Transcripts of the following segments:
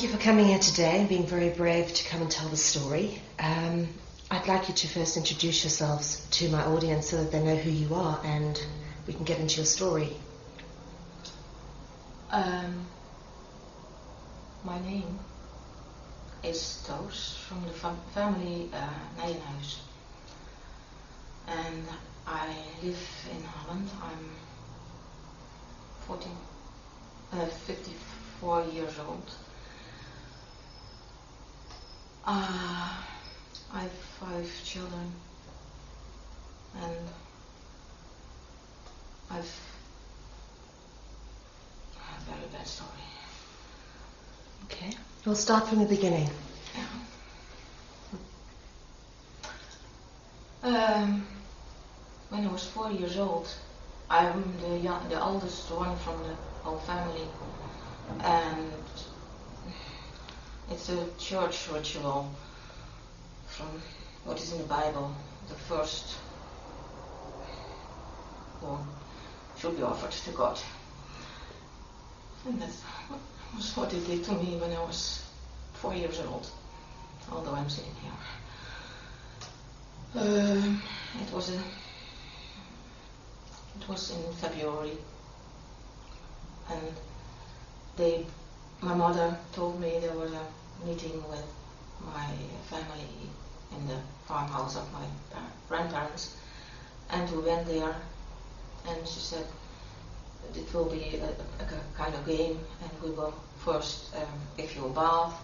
thank you for coming here today and being very brave to come and tell the story. I'd like you to first introduce yourselves to my audience so that they know who you are and we can get into your story. My name is Toos from the family Nijenhuis. And I live in Holland. I'm 54 years old. I have 5 children, and I've a very bad story. Okay, we'll start from the beginning. Yeah. When I was 4 years old, I'm the oldest one from the whole family, and it's a church ritual from what is in the Bible. The first one should be offered to God. And that was what they did to me when I was 4 years old, although I'm sitting here. It was in February, and my mother told me there was a meeting with my family in the farmhouse of my grandparents, and we went there, and she said it will be a kind of game, and we will first give you a bath,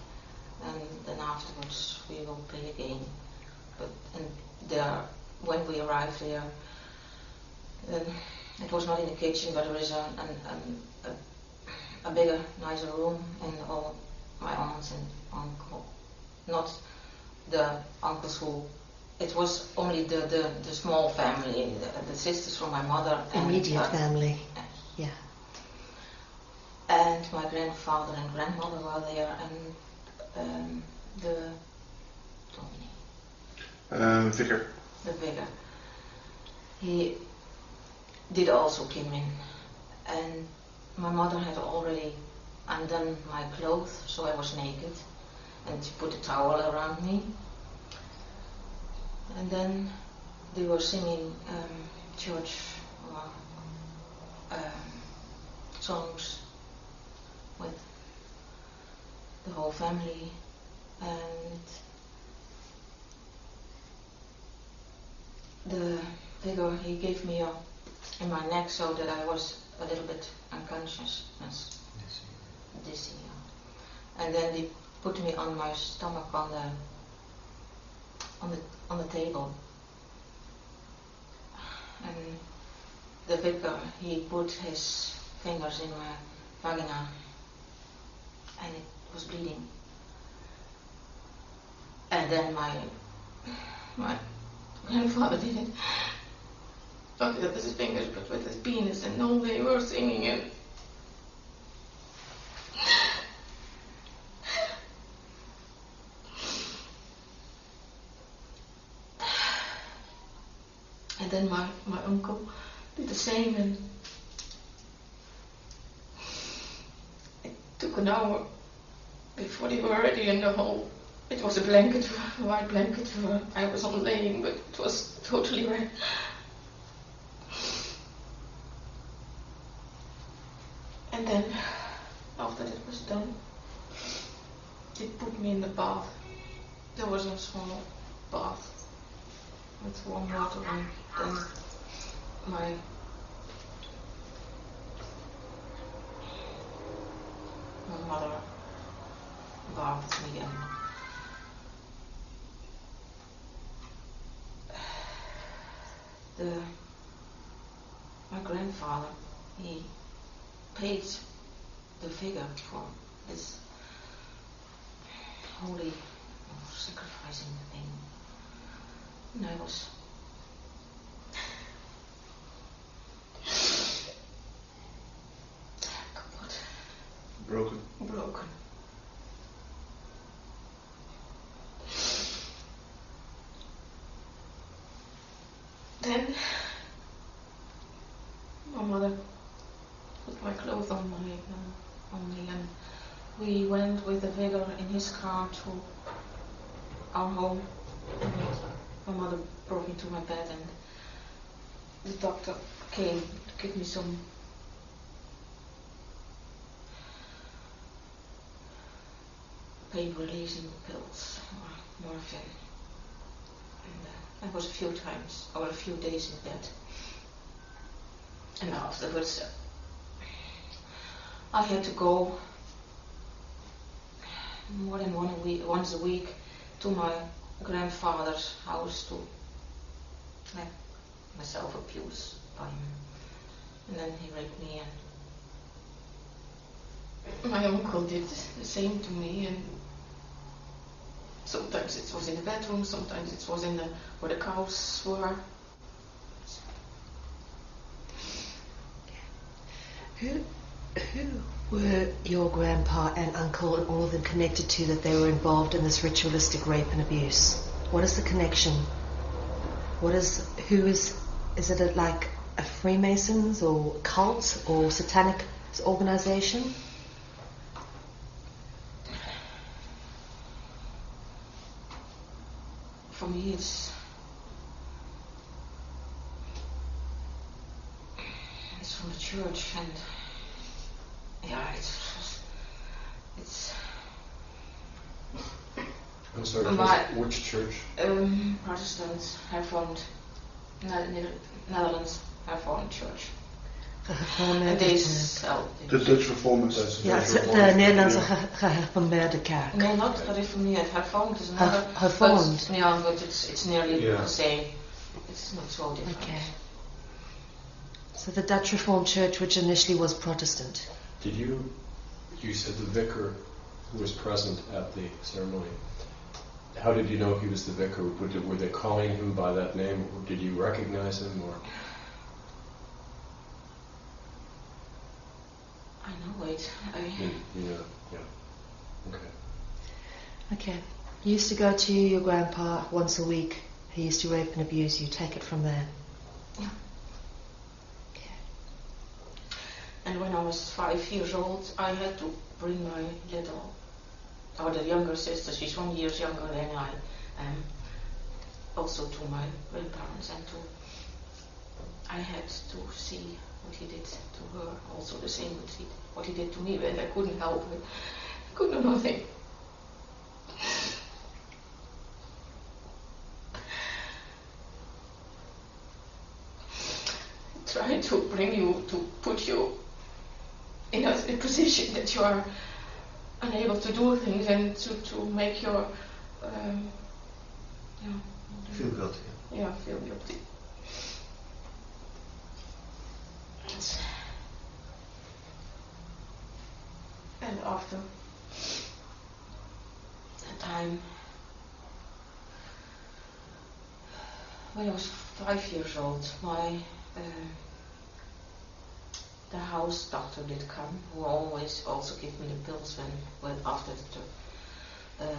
and then afterwards we will play a game. When we arrived there, it was not in the kitchen, but there is a bigger, nicer room, and all my aunts and uncle, not the uncles who, it was only the small family, the sisters from my mother. Immediate family, yeah. And my grandfather and grandmother were there, and the vicar. The vicar. He did also come in, and my mother had already undone my clothes, so I was naked, and she put a towel around me. And then they were singing church songs with the whole family, and the figure, he gave me in my neck so that I was a little bit unconscious, dizzy. And then they put me on my stomach on the table, and the vicar, he put his fingers in my vagina, and it was bleeding. And then my grandfather did it, not with his fingers but with his penis, and all they were singing it. And then my uncle did the same, and it took an hour before they were ready in the hall. It was a blanket, a white blanket. I was on laying, but it was totally red. And then, after that was done, they put me in the bath. There was a small bath with warm water, and then my mother bathed me, and my grandfather, he paid the figure for this holy sacrificing thing, and I was broken. Then my mother put my clothes on me, and we went with the vicar in his car to our home. And my mother brought me to my bed, and the doctor came to give me some pain-releasing pills, or morphine. And I was a few days in bed. And afterwards, I had to go more than once a week to my grandfather's house to let myself abuse by him. And then he raped me, and my uncle did the same to me, and sometimes it was in the bedroom, sometimes it was in where the cows were. Who were your grandpa and uncle and all of them connected to that they were involved in this ritualistic rape and abuse? What is the connection? Is it like a Freemasons or cult or satanic organization? For me, it's from the church, and yeah, it's. I'm sorry, which church? Protestants have formed, Netherlands have formed church. And they sell. The Dutch Reformers. Ja, de Nederlandse gereformeerde kerk. No, not gereformeerd. Hervormd is another. Hervormd. Yeah, but it's nearly the same. It's not so different. Okay. So the Dutch Reformed Church, which initially was Protestant. Did you said the vicar who was present at the ceremony, how did you know he was the vicar? Were they calling him by that name? Did you recognize him? Or? I know it. Yeah. Okay. Okay. You used to go to your grandpa once a week. He used to rape and abuse you. Take it from there. Yeah. Okay. And when I was 5 years old, I had to bring my the younger sister, she's 1 year younger than I am, also to my grandparents, and I had to see what he did to her, also the same what he did to me, but I couldn't help it. I could do nothing. Trying to bring you, to put you in a position that you are unable to do things, and to make your Feel guilty. Yeah, feel guilty. And after that time, when I was 5 years old, the house doctor did come, who always also gave me the pills after the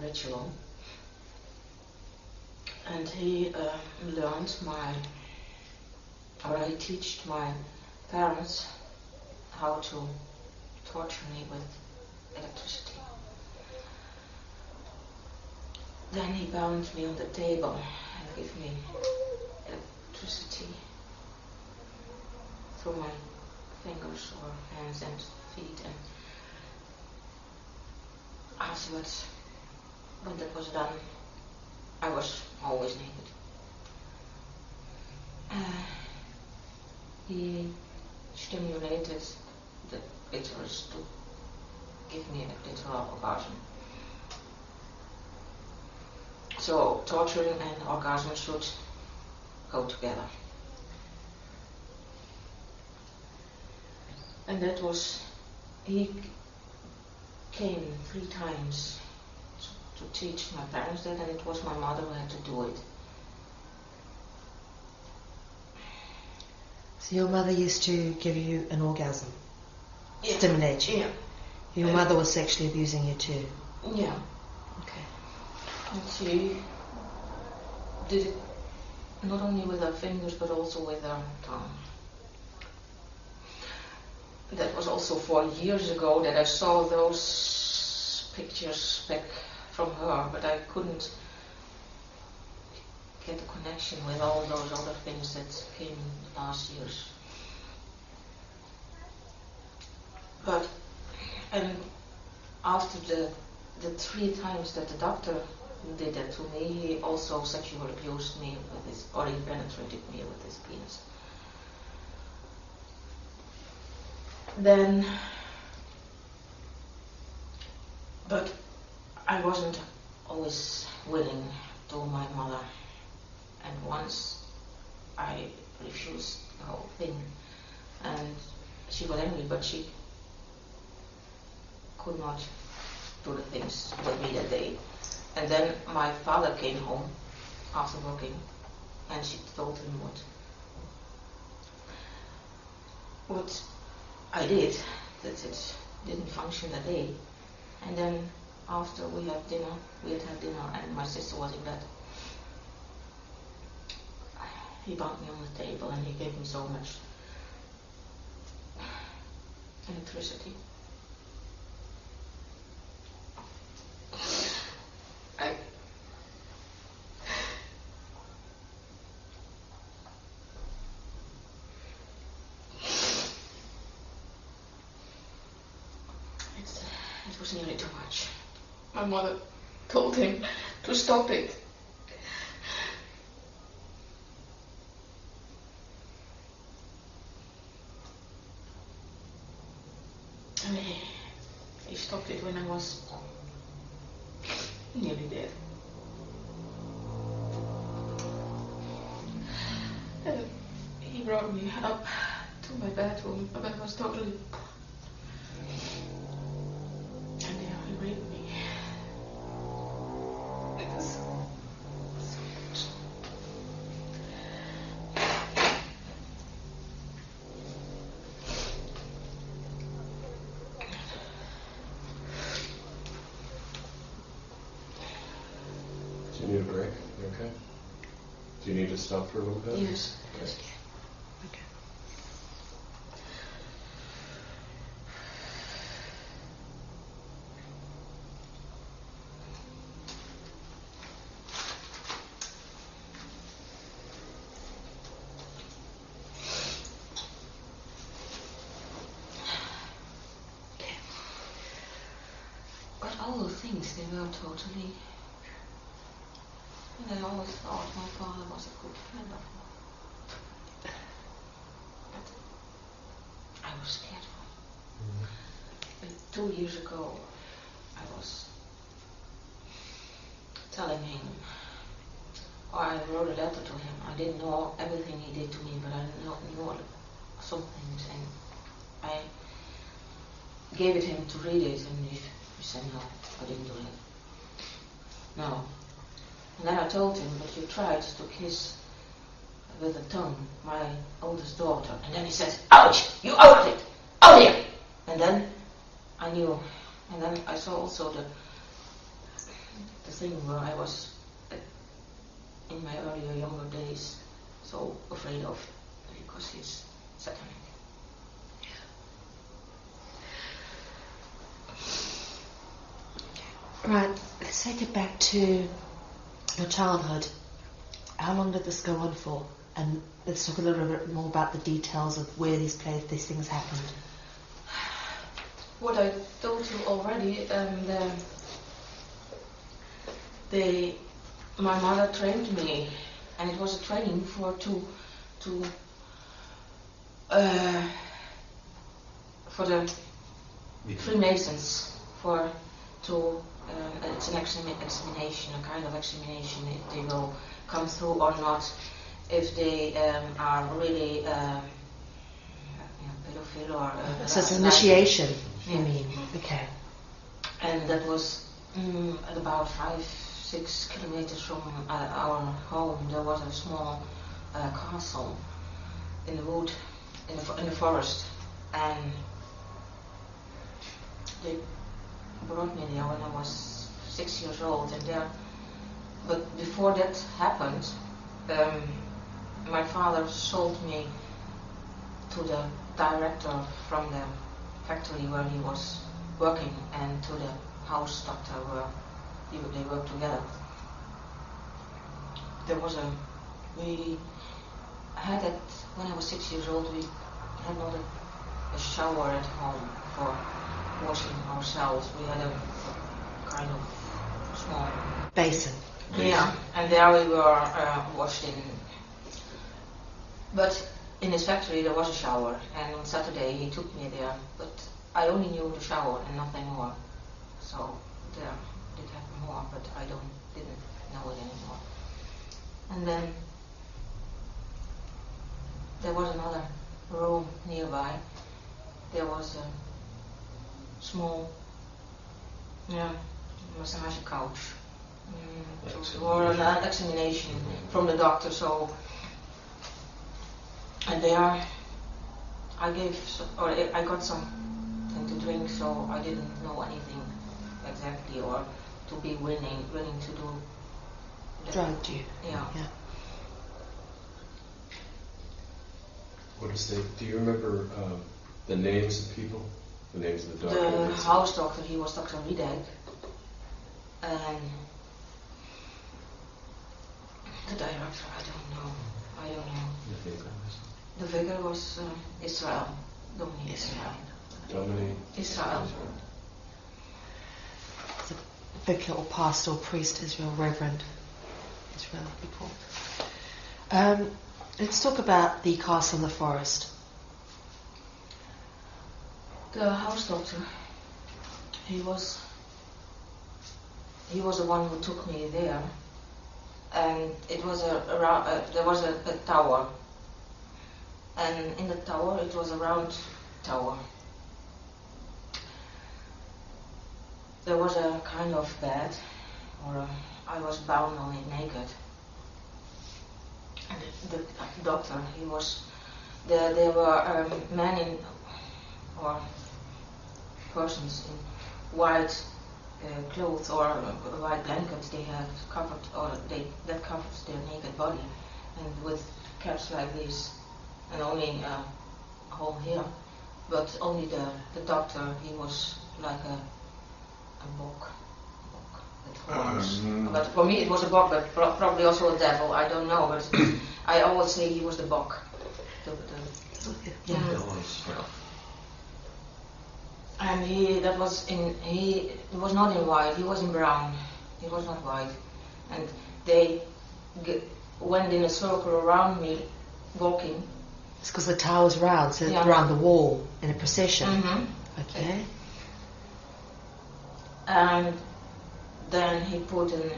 ritual, and he he taught my parents how to torture me with electricity. Then he bound me on the table and gave me electricity through my fingers or hands and feet, and afterwards, when that was done, I was always naked. He stimulated the clitoris to give me a clitoral orgasm. So torturing and orgasm should go together. And that was, he came 3 times to teach my parents that, and it was my mother who had to do it. So your mother used to give you an orgasm, Yeah. stimulate you. Yeah. Your mother was sexually abusing you too. Yeah. Okay. And she did it not only with her fingers but also with her tongue. That was was also 4 years ago that I saw those pictures back from her, but I couldn't get a connection with all those other things that came last years. But, and after the 3 times that the doctor did that to me, he also sexually abused me with his, or he penetrated me with his penis. Then, but I wasn't always willing to my mother, and once I refused the whole thing, and she was angry, but she could not do the things with me that day. And then my father came home after working, and she told him what I did, that it didn't function that day. And then after we had dinner, and my sister was in bed, he bound me on the table and he gave me so much electricity. It was nearly too much. My mother told him to stop it. And he stopped it when I was nearly dead. And he brought me up to my bedroom, but I was totally... And there he raped me. It was so much. Do you need a break? You okay? Do you need to stop for a little bit? Yes. Yes. Okay. But all the things, they were totally... And I always thought my father was a good friend of mine. But I was scared for him. And 2 years ago, I was telling him, or I wrote a letter to him. I didn't know everything he did to me, but I knew some things, and I gave it him to read it, and he said, no, I didn't do it. No. And then I told him, but you tried to kiss with the tongue my oldest daughter. And then he said, ouch, you outed it, oh dear. And then I knew, and then I saw also the thing where I was, in my earlier, younger days, so afraid of, because he's satanic. Right, let's take it back to your childhood. How long did this go on for? And let's talk a little bit more about the details of where these things happened. What I told you already, my mother trained me, and it was a training for the Freemasons, it's an examination, a kind of examination, if they will come through or not, if they are really pedophile or... So it's an initiation, you Yeah. mean? Okay. And that was at about 5-6 kilometers from our home. There was a small castle in the wood, in the forest, and they brought me there when I was 6 years old. And there, but before that happened, my father sold me to the director from the factory where he was working and to the house doctor where they worked together. There was we had it when I was 6 years old. We had not a shower at home for washing ourselves. We had a kind of small Basin. yeah, and there we were washed in. But in his factory there was a shower, and on Saturday he took me there. But I only knew the shower and nothing more. So there did happen more, but I didn't know it anymore. And then there was another room nearby. There was a small massage couch for an examination from the doctor. So, and there I got something to drink, so I didn't know anything exactly, or to be willing to do. Drugged you. Yeah. What is do you remember the names of people? The names of the doctor? The house doctor, he was Dr. Riedijk. And the director, I don't know. The vicar was Israel. Dominic Israel. The vicar or pastor or priest, Israel, reverend. Israel, be called. Let's talk about the castle in the forest. The house doctor, he was the one who took me there, and it was there was a tower, and in the tower it was a round tower. There was a kind of bed, I was bound on it naked. And the doctor, he was there were men or persons in white clothes or white blankets. They had covered, or that covered their naked body, and with caps like this, and only a hole here. But only the doctor, he was like a book with horns. But for me it was a bock, but probably also a devil. I don't know, but I always say he was the bock. And he was not in white, he was in brown. He was not white. And they went in a circle around me, walking. It's because the tower's round, so around the wall in a procession. Mm-hmm. Okay. And then he put an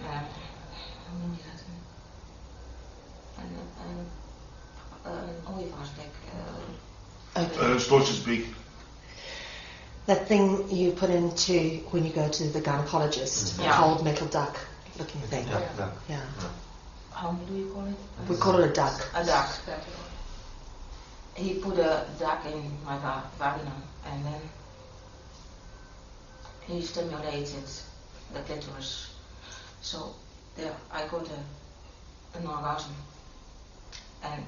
Storchensbeek. That thing you put into when you go to the gynecologist, a cold metal duck looking thing. Yeah. How do you call it? We call it a duck. A duck. He put a duck in my vagina, and then he stimulated the clitoris. So there I got an orgasm. And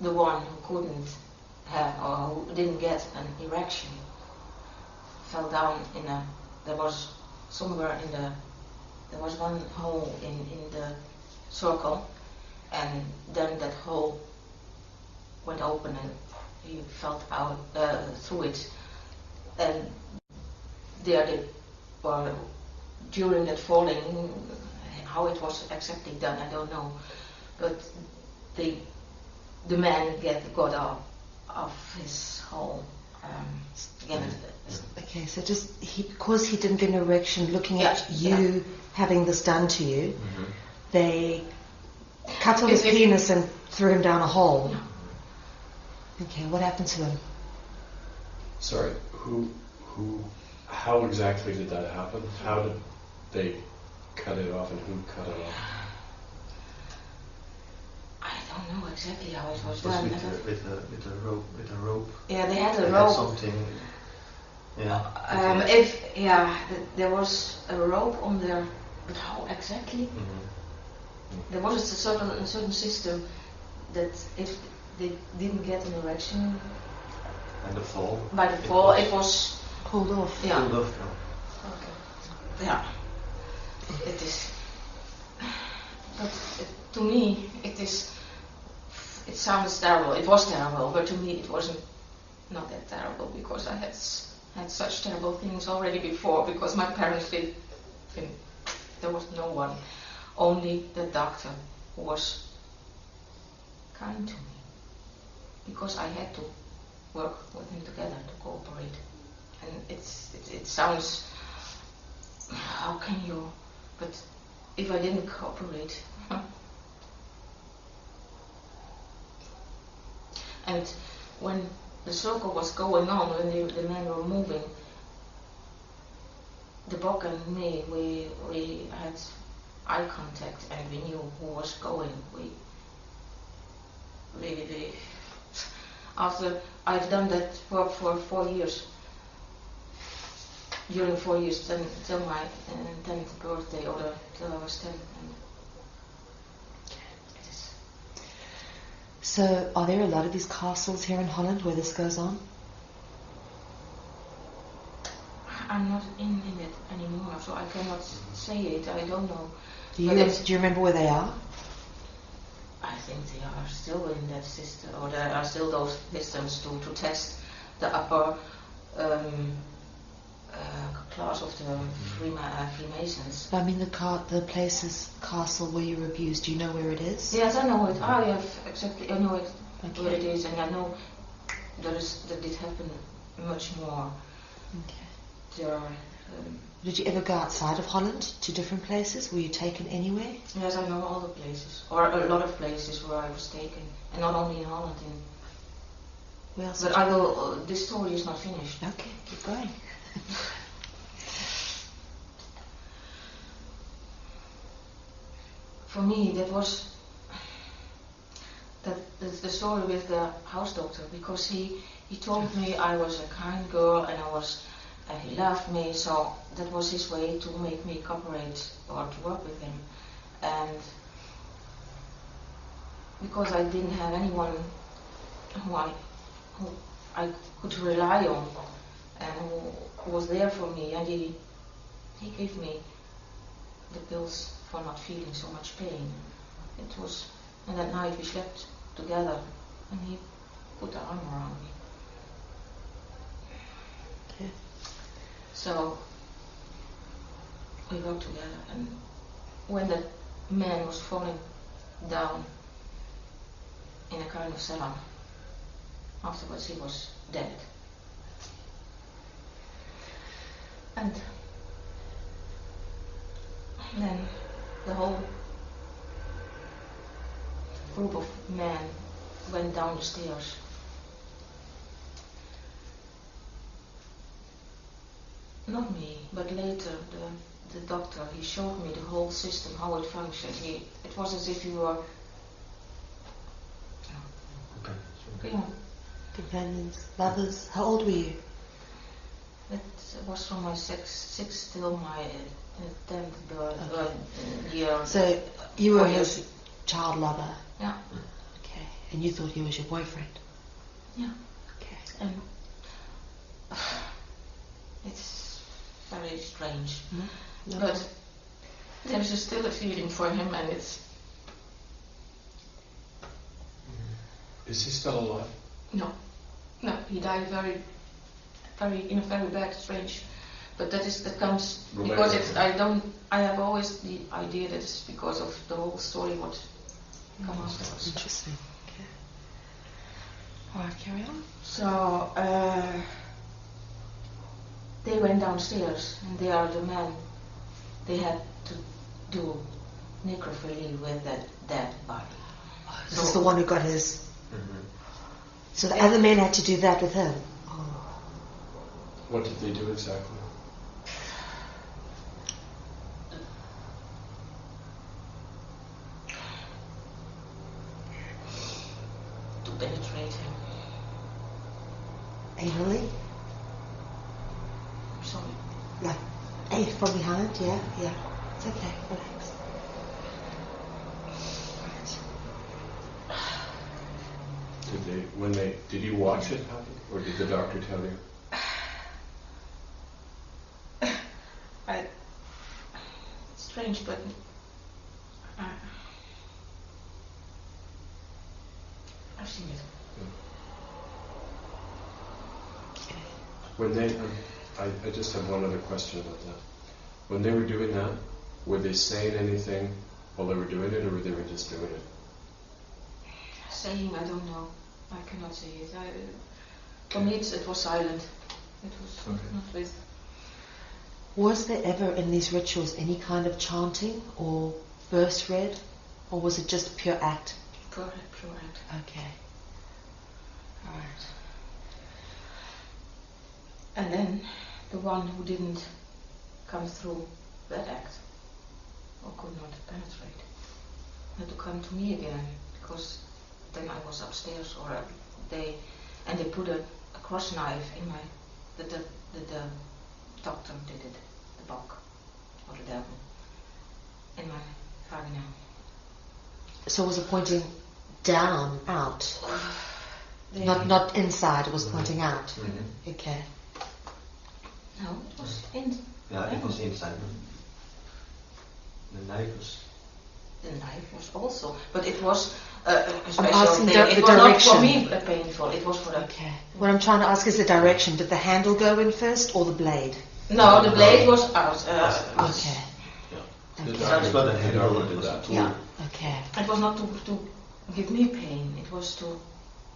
the one who couldn't have, or who didn't get an erection, fell down there was somewhere there was one hole in the circle, and then that hole went open and he fell out through it. And during that falling, how it was exactly done, I don't know. But the man got out of his hole. Okay, so because he didn't get an erection, looking at you having this done to you, they cut off his penis and threw him down a hole. Okay, what happened to him? Sorry, how exactly did that happen? How did they cut it off, and who cut it off? I don't know exactly how it was done. With a rope. Yeah, they had a rope. Something. Yeah. There was a rope on there, but how exactly? There was a certain system that if they didn't get an erection, And the fall? By the fall, it was Pulled off. yeah. Pulled off, Yeah, it is. But to me, it is. It sounds terrible. It was terrible, but to me, it wasn't not that terrible because I had such terrible things already before. Because my parents did. There was no one, only the doctor who was kind to me. Because I had to work with him together to cooperate, and it sounds. How can you? But if I didn't cooperate, and when the circle was going on, when the men were moving, the book and me, we had eye contact and we knew who was going. We after I've done that work for 4 years. During 4 years, till my 10th birthday, or till I was 10. And it is. So, are there a lot of these castles here in Holland where this goes on? I'm not in it anymore, so I cannot say it. I don't know. Do you remember where they are? I think they are still in that system, or there are still those systems to test the upper class of the Freemasons. I mean the place's castle where you were abused. Do you know where it is? Yes, I know it. I have exactly. I know it Okay. where it is, and I know that did happen much more. Okay. There are. Did you ever go outside of Holland to different places? Were you taken anywhere? Yes, I know all the places, or a lot of places where I was taken, and not only in Holland. Where else? But I will. This story is not finished. Okay, keep going. For me, that was the story with the house doctor, because he told me I was a kind girl and he loved me, so that was his way to make me cooperate or to work with him. And because I didn't have anyone who I could rely on and who was there for me, and he gave me the pills for not feeling so much pain. And that night we slept together, and he put the arm around me. Okay. So we worked together, and when that man was falling down in a kind of cellar, afterwards he was dead. And then the whole group of men went down the stairs. Not me, but later the doctor, he showed me the whole system, how it functioned. It was as if you were yeah. Companions, lovers. How old were you? It was from my sixth till my 10th year. So you were 4 his years. child lover. Yeah. Okay. And you thought he was your boyfriend. Yeah. Okay. And it's very strange. No. But there's still a feeling for him, and it's Is he still alive? no, he died in a very bad, strange. But that comes because it's. I have always the idea that it's because of the whole story what come afterwards. Interesting. Okay. All right, carry on. So they went downstairs, and they are the men. They had to do necrophilia with that dead body. This is the one who got his. Mm-hmm. So the other men had to do that with him. Oh. What did they do exactly? To penetrate him. Anally? I'm sorry. Like, from behind, yeah? Yeah. It's okay, relax. Right. Did they when they did you watch it happen, or did the doctor tell you? It's strange, but I've seen it. When they, I just have one other question about that. When they were doing that, were they saying anything while they were doing it, or were they just doing it? Saying, I don't know. I cannot say it. For me, it was silent. It was not with. Was there ever in these rituals any kind of chanting or verse read, or was it just a pure act? Pure act. Okay. All right. And then the one who didn't come through that act or could not penetrate had to come to me again, because then I was upstairs, or they put a cross knife in my the doctor did it, the bok or the devil in my vagina. So was it pointing down, out? Not inside, it was pointing out. Mm-hmm. Okay. No, it was in. Yeah, it was inside. The knife was. The knife was also, but it was a I'm special asking thing. the It was not direction. for me painful. It was for the. Okay. What I'm trying to ask is the direction. Did the handle go in first or the blade? No, the blade was out. Okay. The Okay. doctor, It's not a the handle, doctor it did was a that. tool. Yeah. Okay. It was not to give me pain. It was to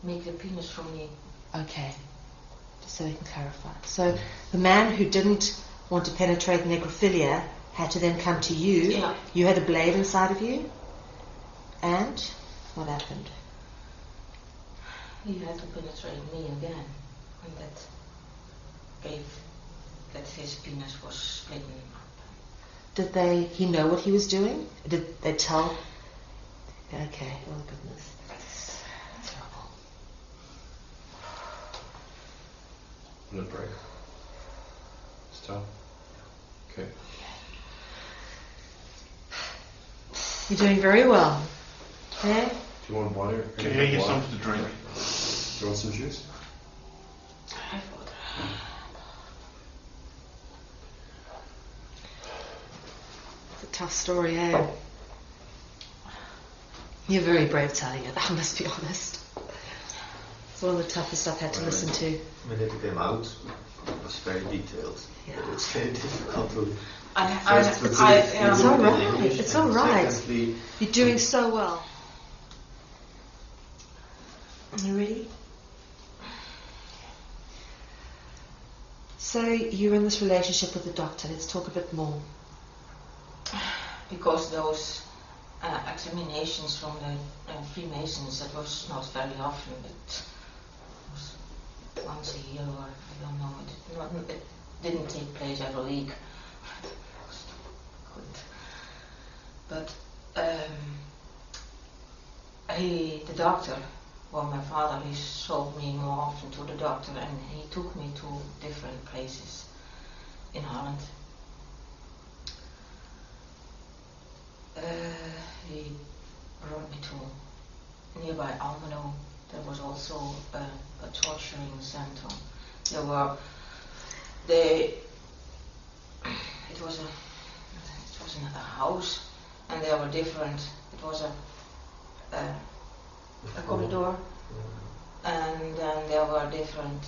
make the penis from me. Okay. Just so we can clarify. So the man who didn't want to penetrate necrophilia had to then come to you. Yeah. You had a blade inside of you. And what happened? He had to penetrate me again, and that gave that his penis was splitting up. Did he know what he was doing? Did they tell? Okay. Oh goodness. That's terrible. Will it break? Stop. Okay. You're doing very well. Okay? Do you want water? Can I get something to drink? Do you want some juice? I thought, It's a tough story, eh? You're very brave telling it, I must be honest. It's one of the toughest I've had to listen to. When it came out, it was very detailed. Yeah. But it's very difficult to. It's all right. It's all right. Secondly, You're doing so well. Are you ready? So you're in this relationship with the doctor. Let's talk a bit more. because those examinations from the Freemasons, that was not very often, but it was once a year, or I don't know. It didn't take place every week. But the doctor, well, my father, he showed me more often to the doctor, and he took me to different places in Holland. He brought me to nearby Almelo. There was also a torturing center. It was in a house, and there were different. It was a corridor, and then there were different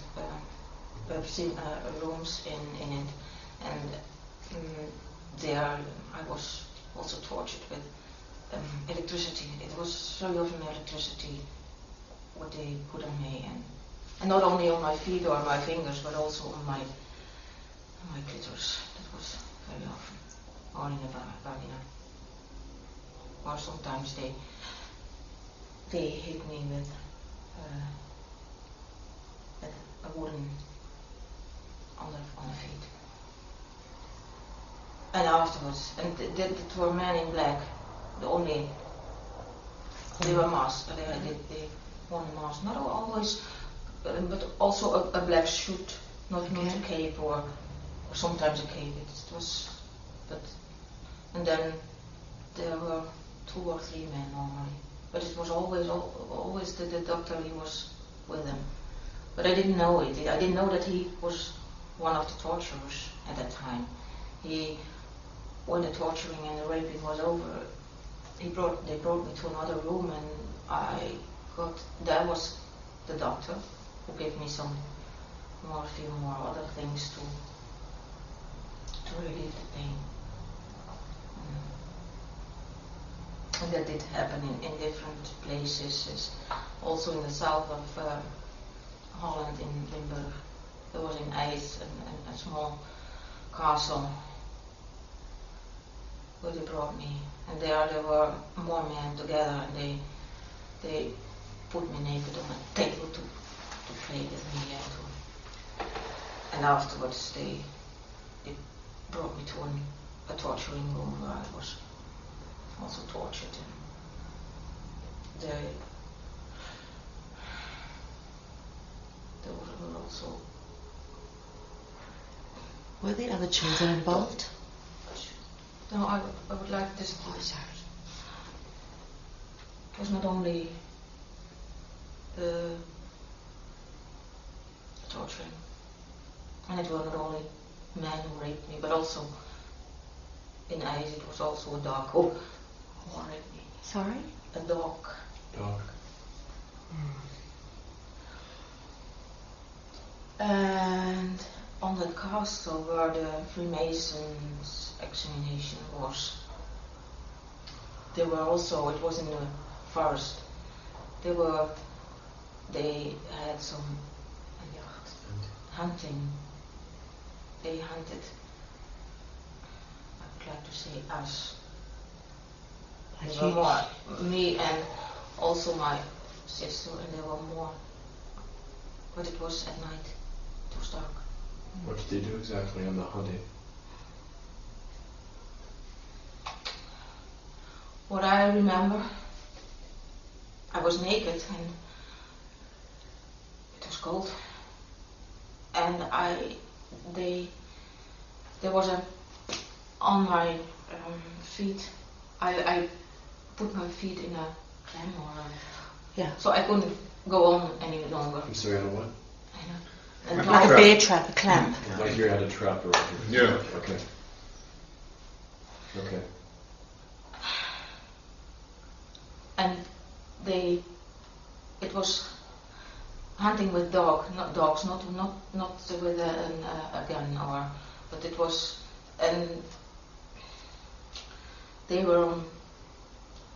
rooms in it, and there I was also tortured with electricity. It was very often electricity what they put on me, and not only on my feet or my fingers, but also on my clitoris. That was very often, or in the vagina. Or sometimes they hit me with a wooden on the feet. And afterwards, and they were men in black. They were masked. They wore a mask. Not always, but also a black suit, not a cape or sometimes a cape. It was, and then there were 2 or 3 men normally. But it was always the doctor. He was with them. But I didn't know it. I didn't know that he was one of the torturers at that time. When the torturing and the raping was over, they brought me to another room, and there was the doctor who gave me some morphine or other things to relieve the pain. And that did happen in different places. Also in the south of Holland, in Limburg, there was in IJs a small castle where they brought me, and there were more men together, and they put me naked on a table to play with me, and afterwards they brought me to a torturing room where I was also tortured, and there were also. Were the other children involved? No, I would like this. It was not only the torturing, and it were not only men who raped me, but also in IJs it was also a dog who raped me. Sorry? A dog. Dog. And on the castle where the Freemasons examination was, there were also, it was in the forest, they had some hunting. They hunted, I would like to say us. There were more, me and also my sister, and there were more. But it was at night, it was dark. What did they do exactly on the hunting? What I remember, I was naked and it was cold, and there was on my feet, I put my feet in a clam so I couldn't go on any longer. I'm sorry, on what? And Like a bear trap, a clamp. Like you had a trap around you. Yeah. Okay. Okay. And it was hunting with dogs, not with a gun, but it was, and they were on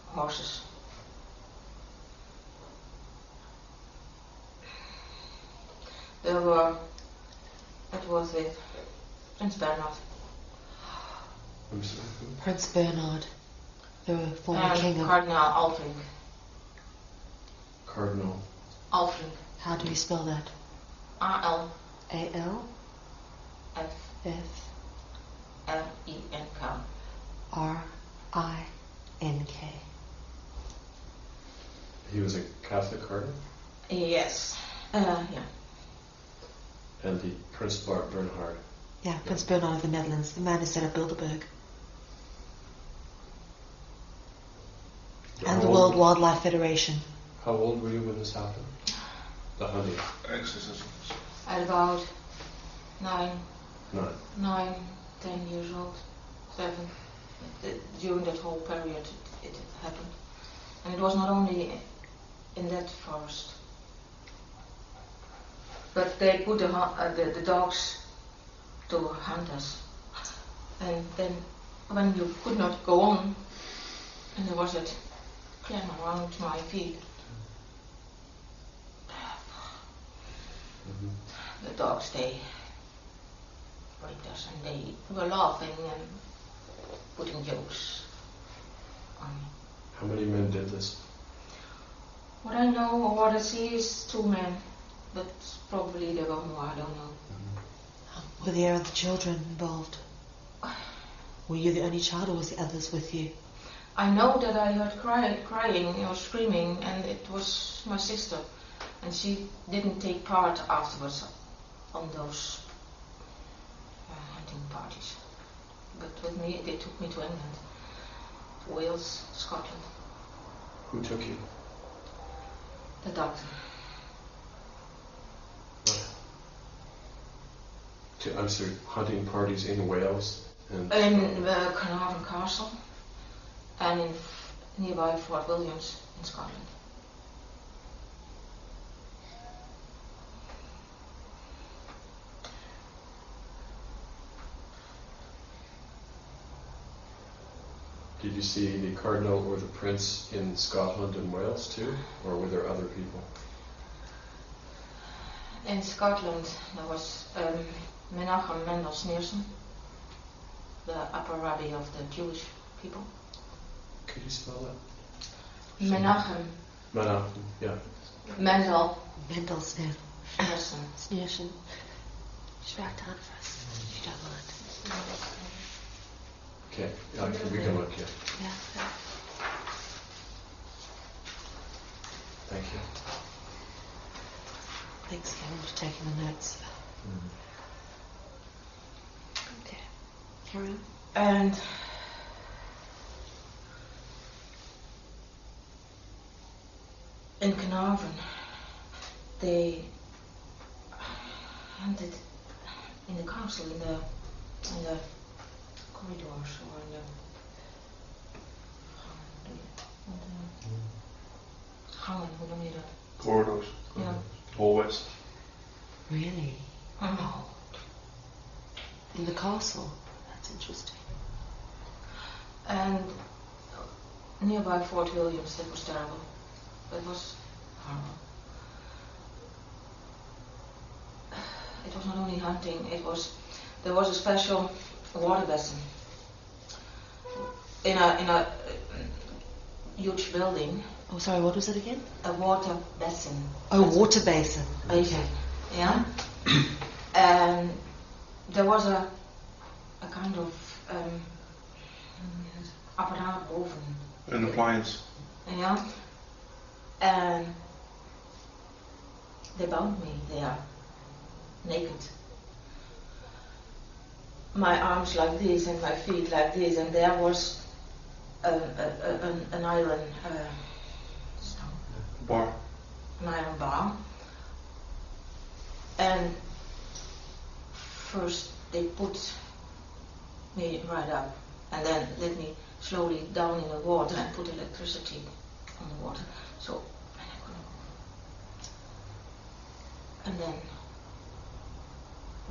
horses. It was with Prince Bernhard. I'm sorry. Prince Bernhard, the former king of... Cardinal Alfring. Cardinal. Alfring. How do you spell that? A-L. A-L? F. F. L-E-N-K. R-I-N-K. He was a Catholic cardinal? Yes. Yeah. And the Prince Bernhard. Yeah, Prince Bernhard of the Netherlands, the man who set up Bilderberg. And the World Wildlife Federation. How old were you when this happened? The hunting? Exorcisms. At about 9, 10 years old, 7. During that whole period it happened. And it was not only in that forest. But they put the dogs to hunt us. And then when you could not go on, and there was that clam around my feet, the dogs, they raped us, and they were laughing and putting jokes on me. How many men did this? What I know or what I see is 2 men, but probably there were more, I don't know. Were there other children involved? Were you the only child, or was the others with you? I know that I heard crying or screaming, and it was my sister, and she didn't take part afterwards on those hunting parties. But with me, they took me to England, Wales, Scotland. Who took you? The doctor. I'm sorry, hunting parties in Wales? And In Carnarvon Castle and in nearby Fort Williams in Scotland. did you see the Cardinal or the Prince in Scotland and Wales too? Or were there other people? In Scotland there was Menachem Mendel Sneerson, the upper rabbi of the Jewish people. Could you spell that? Menachem Menachem, yeah. Mendel Mendel Sneerson. Sneerson. Just write down for us, if you don't mind. Okay, we can look, yeah. Yeah. Thank you. Thanks, Karen, for taking the notes. Okay. Carry on. And in Carnarvon they hunted in the castle, in the corridors or in the gangen, hoe noem je dat? Corridors. Ja. Hallways. Really? Mhm. Wow. In the castle? That's interesting. And nearby Fort Williams, that was terrible. It was horrible. It was not only hunting, there was a special water basin in a huge building. Oh, sorry, what was it again? A water basin. Oh, water basin. Okay. Yeah. And there was a kind of apparaat boven. An appliance. Yeah. And they bound me there, naked. My arms like this and my feet like this, and there was an iron Bar. an iron bar. And first they put me right up and then let me slowly down in the water and put electricity on the water. So, and then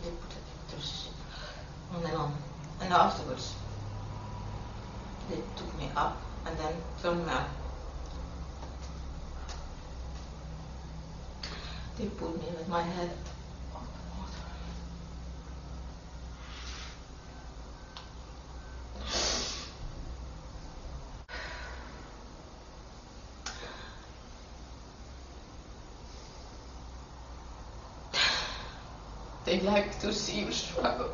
they put electricity on and on. And afterwards they took me up and then turned me up. They put me with my head on the water. They like to see you struggle.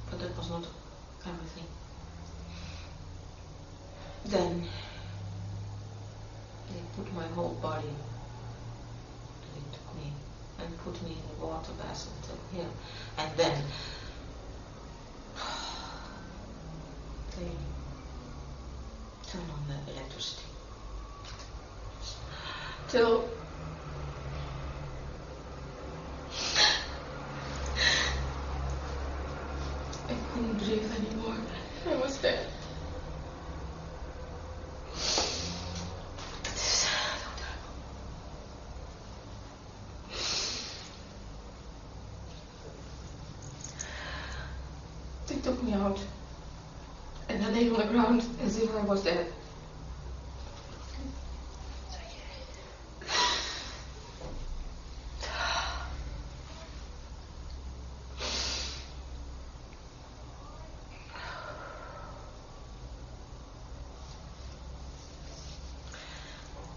But that was not everything. Then they put my whole body, they took me and put me in the water basin till here. And then they turned on the electricity. Till I couldn't breathe anymore. I was dead. They took me out and I lay on the ground as if I was dead.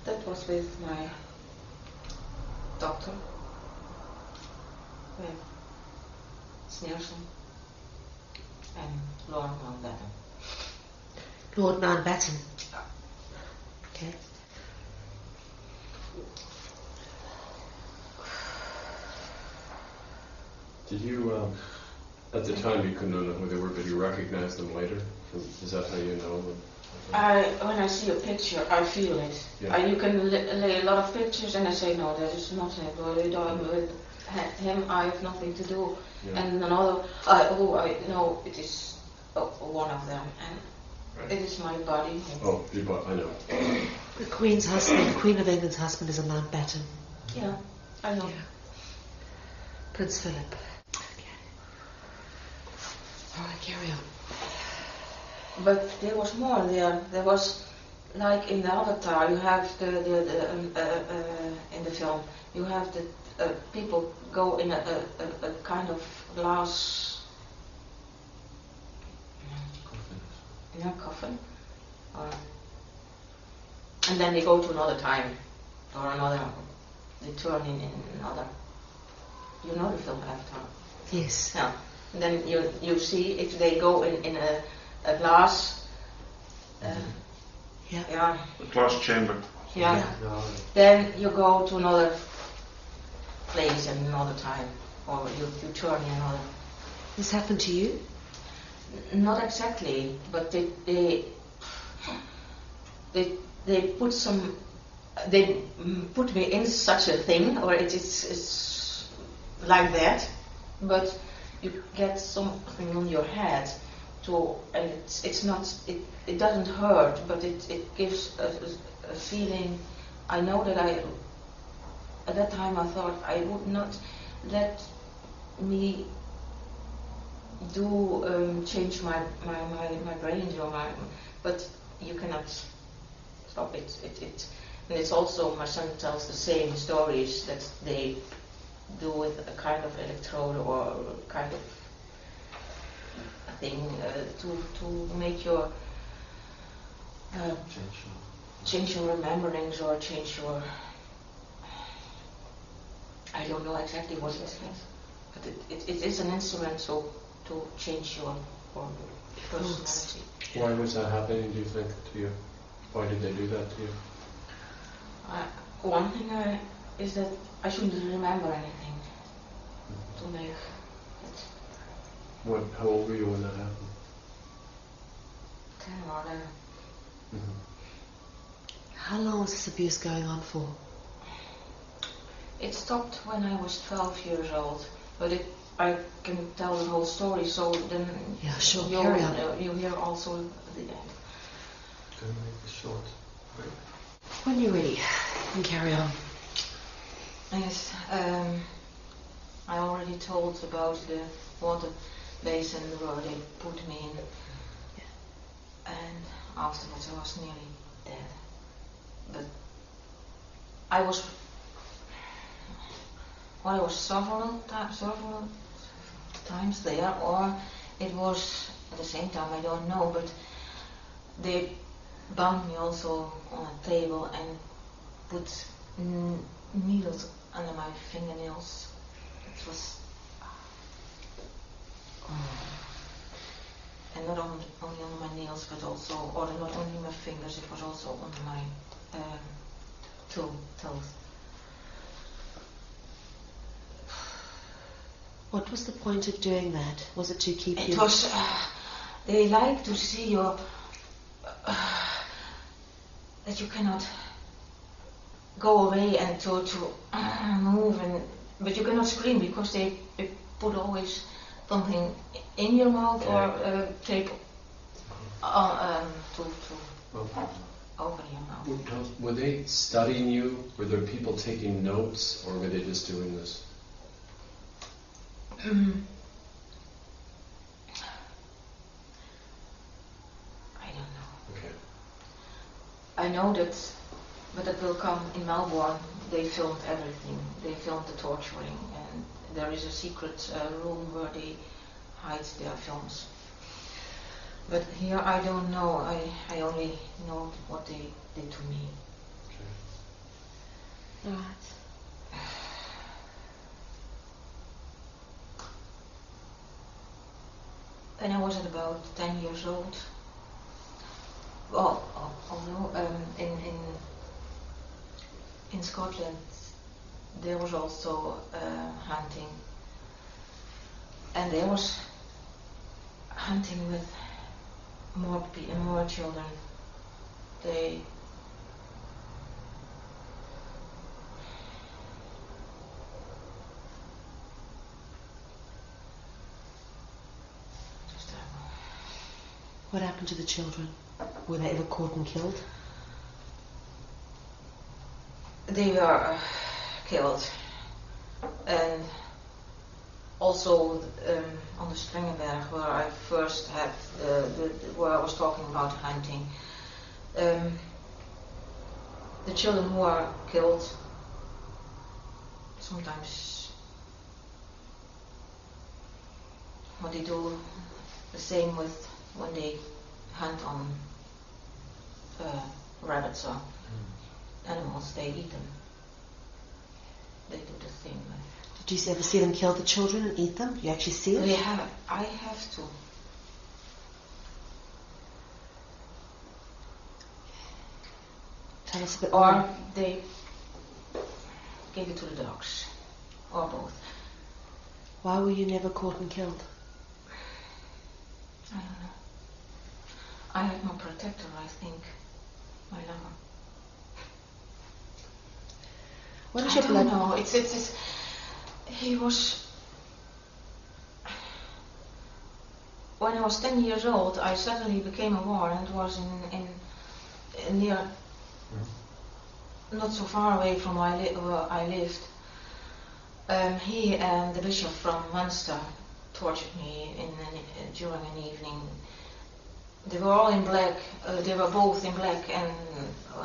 That was with my doctor, with Sneerson and Lord Mountbatten. Lord Mountbatten. Okay. Did you, at the time you couldn't know who they were, but you recognized them later? Is that how you know them? When I see a picture, I feel it. Yeah. You can lay a lot of pictures and I say, no, that is not him. With him, I have nothing to do. Yeah. And another, I know it is one of them. And it is my body. Oh, I know. The Queen's husband, the Queen of England's husband, is a Mountbatten. Yeah, I know. Yeah. Prince Philip. Okay. All right, carry on. But there was more there. There was, like in the Avatar, you have in the film, you have the people go in a kind of glass, in a coffin, and then they go to another time, or another, they turn in another. You know the film Avatar? Yes. Yeah. And then you see if they go in a glass. Yeah. Yeah. A glass chamber. Yeah. No, Then you go to another place and another time, or you turn in another. This happened to you? Not exactly, but they put some. They put me in such a thing, or it's like that, but you get something on your head. And it's not, it doesn't hurt, but it gives a feeling. I know that at that time I thought I would not let me change my brain, but you cannot stop it. And it's also, my son tells the same stories that they do with a kind of electrode or kind of thing to make your change your rememberings or change your, I don't know exactly what it is, but it is an instrument to change your personality. Why was that happening, do you think, to you? Why did they do that to you? One thing is that I shouldn't remember anything to make it. How old were you when that happened? 10 or 11. Mm-hmm. How long was this abuse going on for? It stopped when I was 12 years old, but I can tell the whole story, so then Yeah, sure, carry on. You hear also the end. can we make this short? Right? When you're ready, you can carry on. Yes, I already told about the water basin where they put me in, and afterwards I was nearly dead. But I was several times there, or it was at the same time, I don't know, but they bound me also on a table and put needles under my fingernails. It was, and not only on my nails, but also, or not only my fingers, it was also on my toes. What was the point of doing that? Was it to keep you... It was, they like to see your, that you cannot go away and to move, but you cannot scream because they put always something in your mouth or tape to over your mouth. Were they studying you? Were there people taking notes, or were they just doing this? I don't know. Okay. I know that, but it will come in Melbourne. They filmed everything. They filmed the torturing, and there is a secret room where they hide their films. But here I don't know. I only know what they did to me. Okay. Right. When I was at about 10 years old, well, although in Scotland there was also hunting, and there was hunting with more children they just What happened to the children? Were they ever caught and killed? they were killed, and also on the Stringenberg, where I first had where I was talking about hunting, the children who are killed sometimes what they do the same with when they hunt on rabbits or animals, they eat them. They do the same. Did you ever see them kill the children and eat them? You actually see it? I have to. Tell us a bit Or more. they gave it to the dogs, or both. Why were you never caught and killed? I don't know. I had my protector, I think, my lover. What is I your don't blood? know. It's. He was. When I was 10 years old, I suddenly became aware and was in near, not so far away from where I lived. He and the bishop from Munster tortured me during an evening. They were all in black. They were both in black and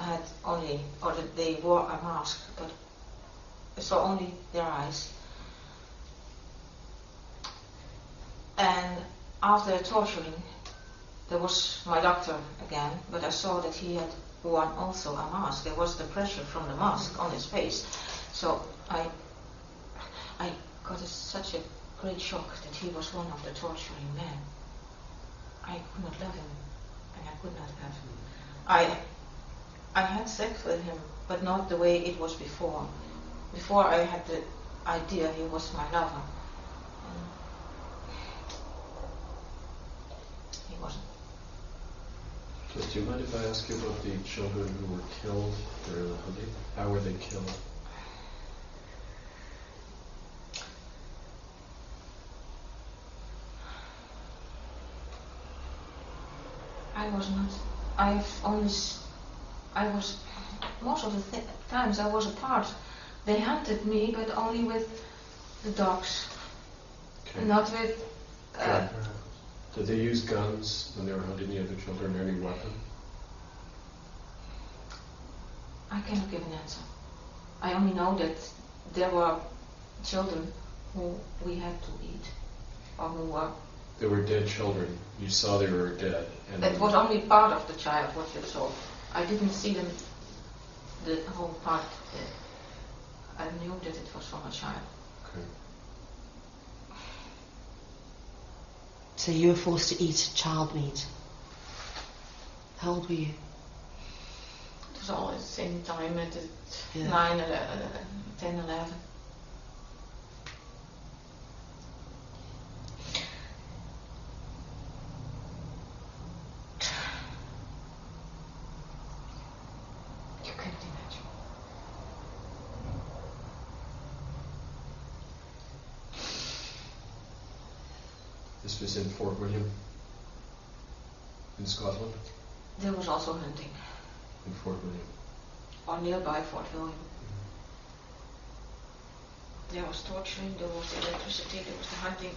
had only, or they wore a mask, but I saw only their eyes. And after torturing, there was my doctor again, but I saw that he had worn also a mask. There was the pressure from the mask on his face. So I got such a great shock that he was one of the torturing men. I could not love him, and I could not have him. I had sex with him, but not the way it was before. Before I had the idea he was my lover. He wasn't. So do you mind if I ask you about the children who were killed during the hunting? How were they killed? Most of the times I was apart. They hunted me, but only with the dogs, Okay. not with. Did they use guns when they were hunting the other children, or any weapon? I cannot give an answer. I only know that there were children who we had to eat, or who were. They were dead children. You saw they were dead. And That was only part of the child what you saw. I didn't see them, the whole part. I knew that it was from a child. Okay. So you were forced to eat child meat. How old were you? It was all at the same time at Yeah. 9, 10, 11. You can't imagine. This was in Fort William, in Scotland, There was also hunting, in Fort William. or nearby Fort William. There was torturing, there was electricity, there was the hunting.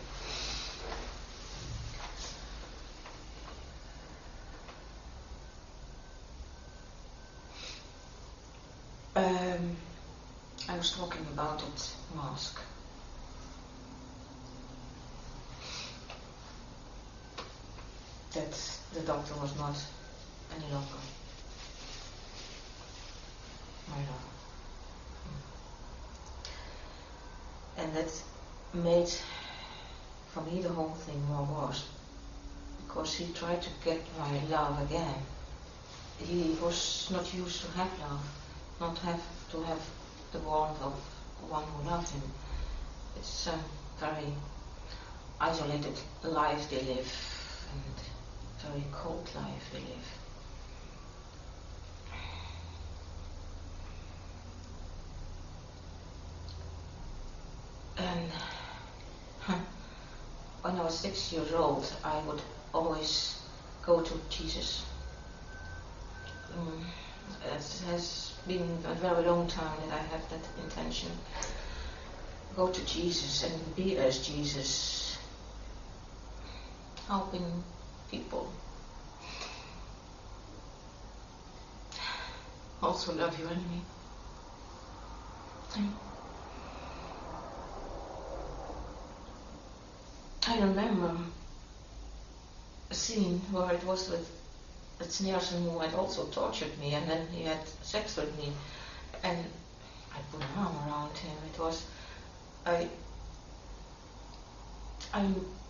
I was talking about that mask. That the doctor was not any longer my lover. And that made, for me, the whole thing more worse. Because he tried to get my love again. He was not used to have love, not have to have the warmth of one who loved him. It's a very isolated life they live, and very cold life they live. when I was 6 years old, I would always go to Jesus. It has been a very long time that I have that intention. Go to Jesus and be as Jesus, helping people. Also love your enemy. I remember a scene where it was with Sneerson, who had also tortured me, and then he had sex with me, and I put an arm around him. It was, I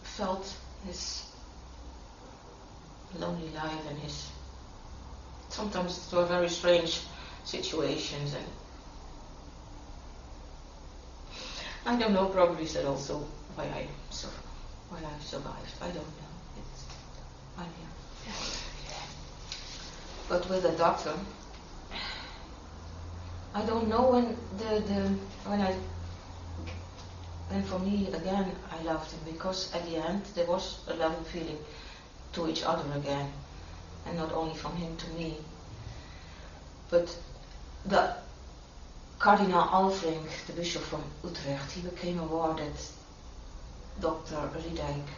felt his lonely life and his, sometimes it were very strange situations, and I don't know, probably is that also why I survived. I don't know. I'm here. But with the doctor, I don't know when for me again I loved him, because at the end there was a loving feeling to each other again, and not only from him to me. But the Cardinal Alfring, the Bishop from Utrecht, he became aware that Dr. Riedijk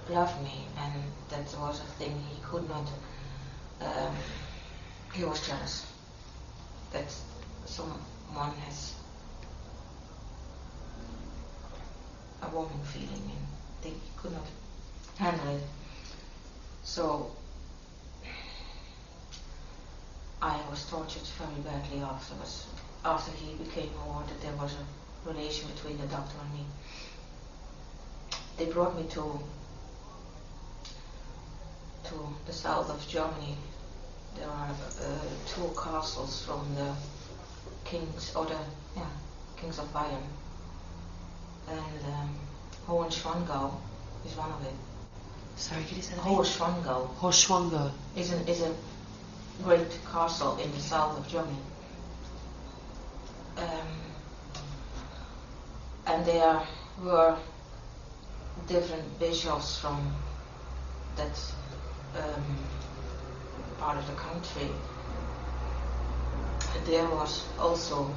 loved me, and that was a thing he could not, he was jealous that someone has a warming feeling, and he could not handle it. So I was tortured very badly afterwards, after he became aware that there was a relation between the doctor and me. They brought me to the south of Germany. There are 2 castles from the kings, or kings of Bayern, and Hohenschwangau is one of it. Sorry, could you say that? Hohenschwangau Hohenschwangau is a great castle in the south of Germany. And there were different bishops from that part of the country. There was also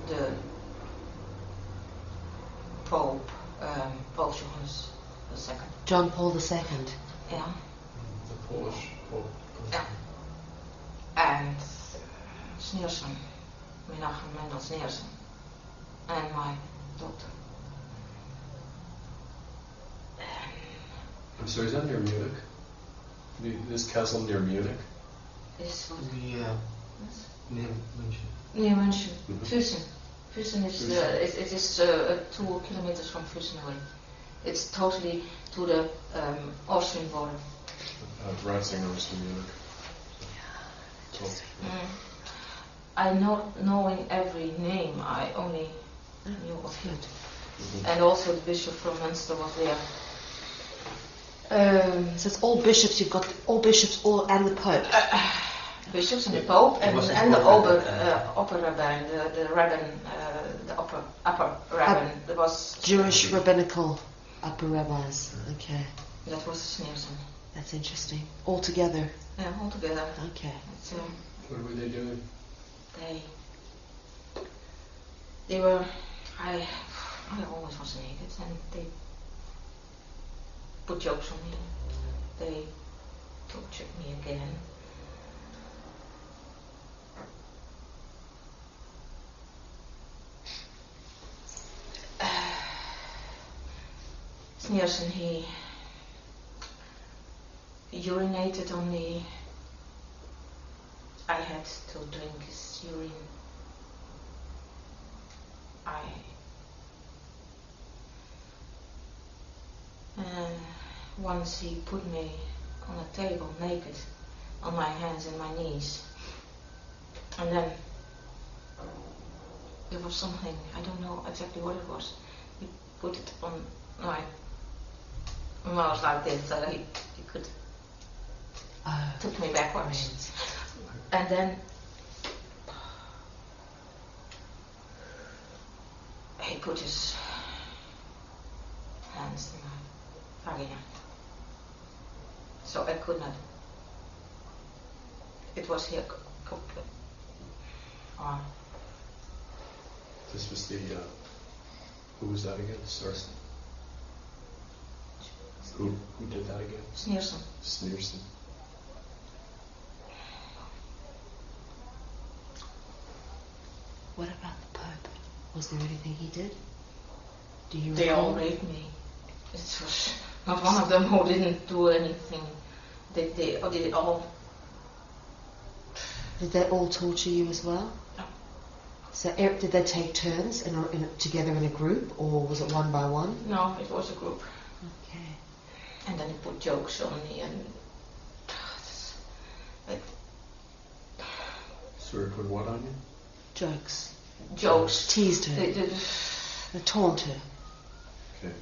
the Pope, Pope Johannes II. John Paul II. Yeah. The Polish Pope. Yeah. And Sneerson, Menachem Mendel Sneerson, and my daughter. I'm sorry, is that near Munich? This castle near Munich? Is what? Yeah. Near München. Near München. Mhm. Füssen. Füssen is it is 2 kilometers from Füssen away. It's totally to the Austrian border. Ratzinger was from Munich. So, I not knowing every name, I only knew of him. mhm. And also the bishop from Munster was there. So it's all bishops. You've got all bishops, and the Pope. Bishops and the Pope and Was it the Pope upper rabbin, the rabbin, the upper rabbin. That was Jewish rabbinical upper rabbis. Okay, that was Sneerson. that's interesting. All together. Yeah, all together. Okay. It's, What were they doing? they were. I always was naked, and they put jokes on me. They tortured me again. Sneerson, he urinated on me. I had to drink his urine. Once he put me on a table naked, on my hands and my knees, and then there was something, I don't know exactly what it was. He put it on my mouth like this, so he could took me backwards, and then he put his hands in my vagina. So I could not. It was here complete. This was the, who was that again? Sorry. Who did that again? Sneerson. Sneerson. What about the Pope? Was there anything he did? Do you They recall? all raped me. It was not one of them who didn't do anything. They did it all. Did they all torture you as well? No. So did they take turns together in a group, or was it one by one? No, it was a group. Okay. And then they put jokes on me and Sorry, put what on you? Jokes. jokes. Teased her. They taunt her. Okay.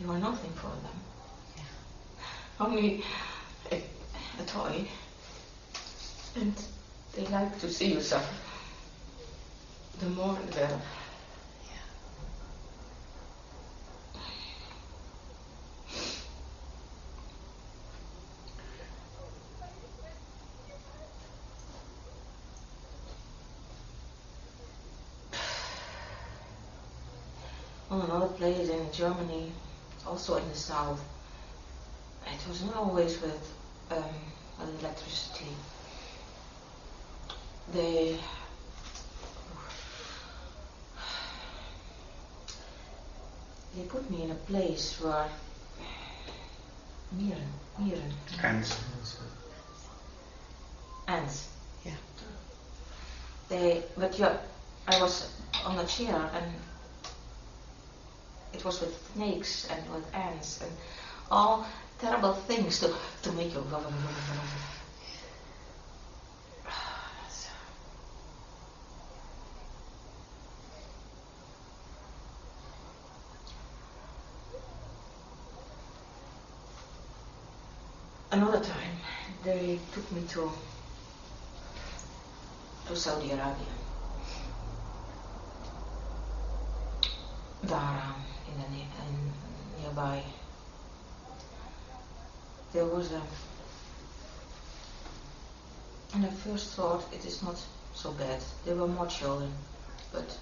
You are nothing for them. Yeah. Only a toy. And they like to see you suffer. The more the better. On another place in Germany, also in the south, it was not always with electricity. They put me in a place where mieren, Ants. ants. Yeah. I was on a chair and it was with snakes and with ants and all terrible things to make you. Another time, they took me to Saudi Arabia. There, in nearby, there was and I first thought it is not so bad. There were more children, but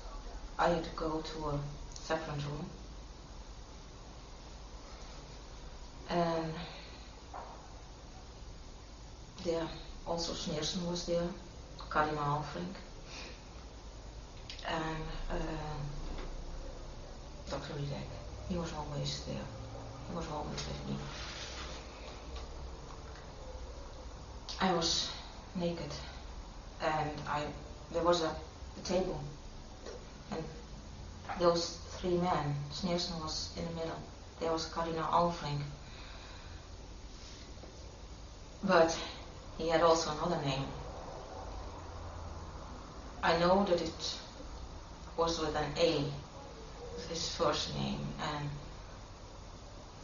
I had to go to a separate room. And there also Sneerson was there, Cardinal Frank, and Dr. Ridek. He was always there. He was always with me. I was naked, and there was a table, and those three men, Sneerson was in the middle. There was Cardinal Alfring, but he had also another name. I know that it was with an A, his first name, and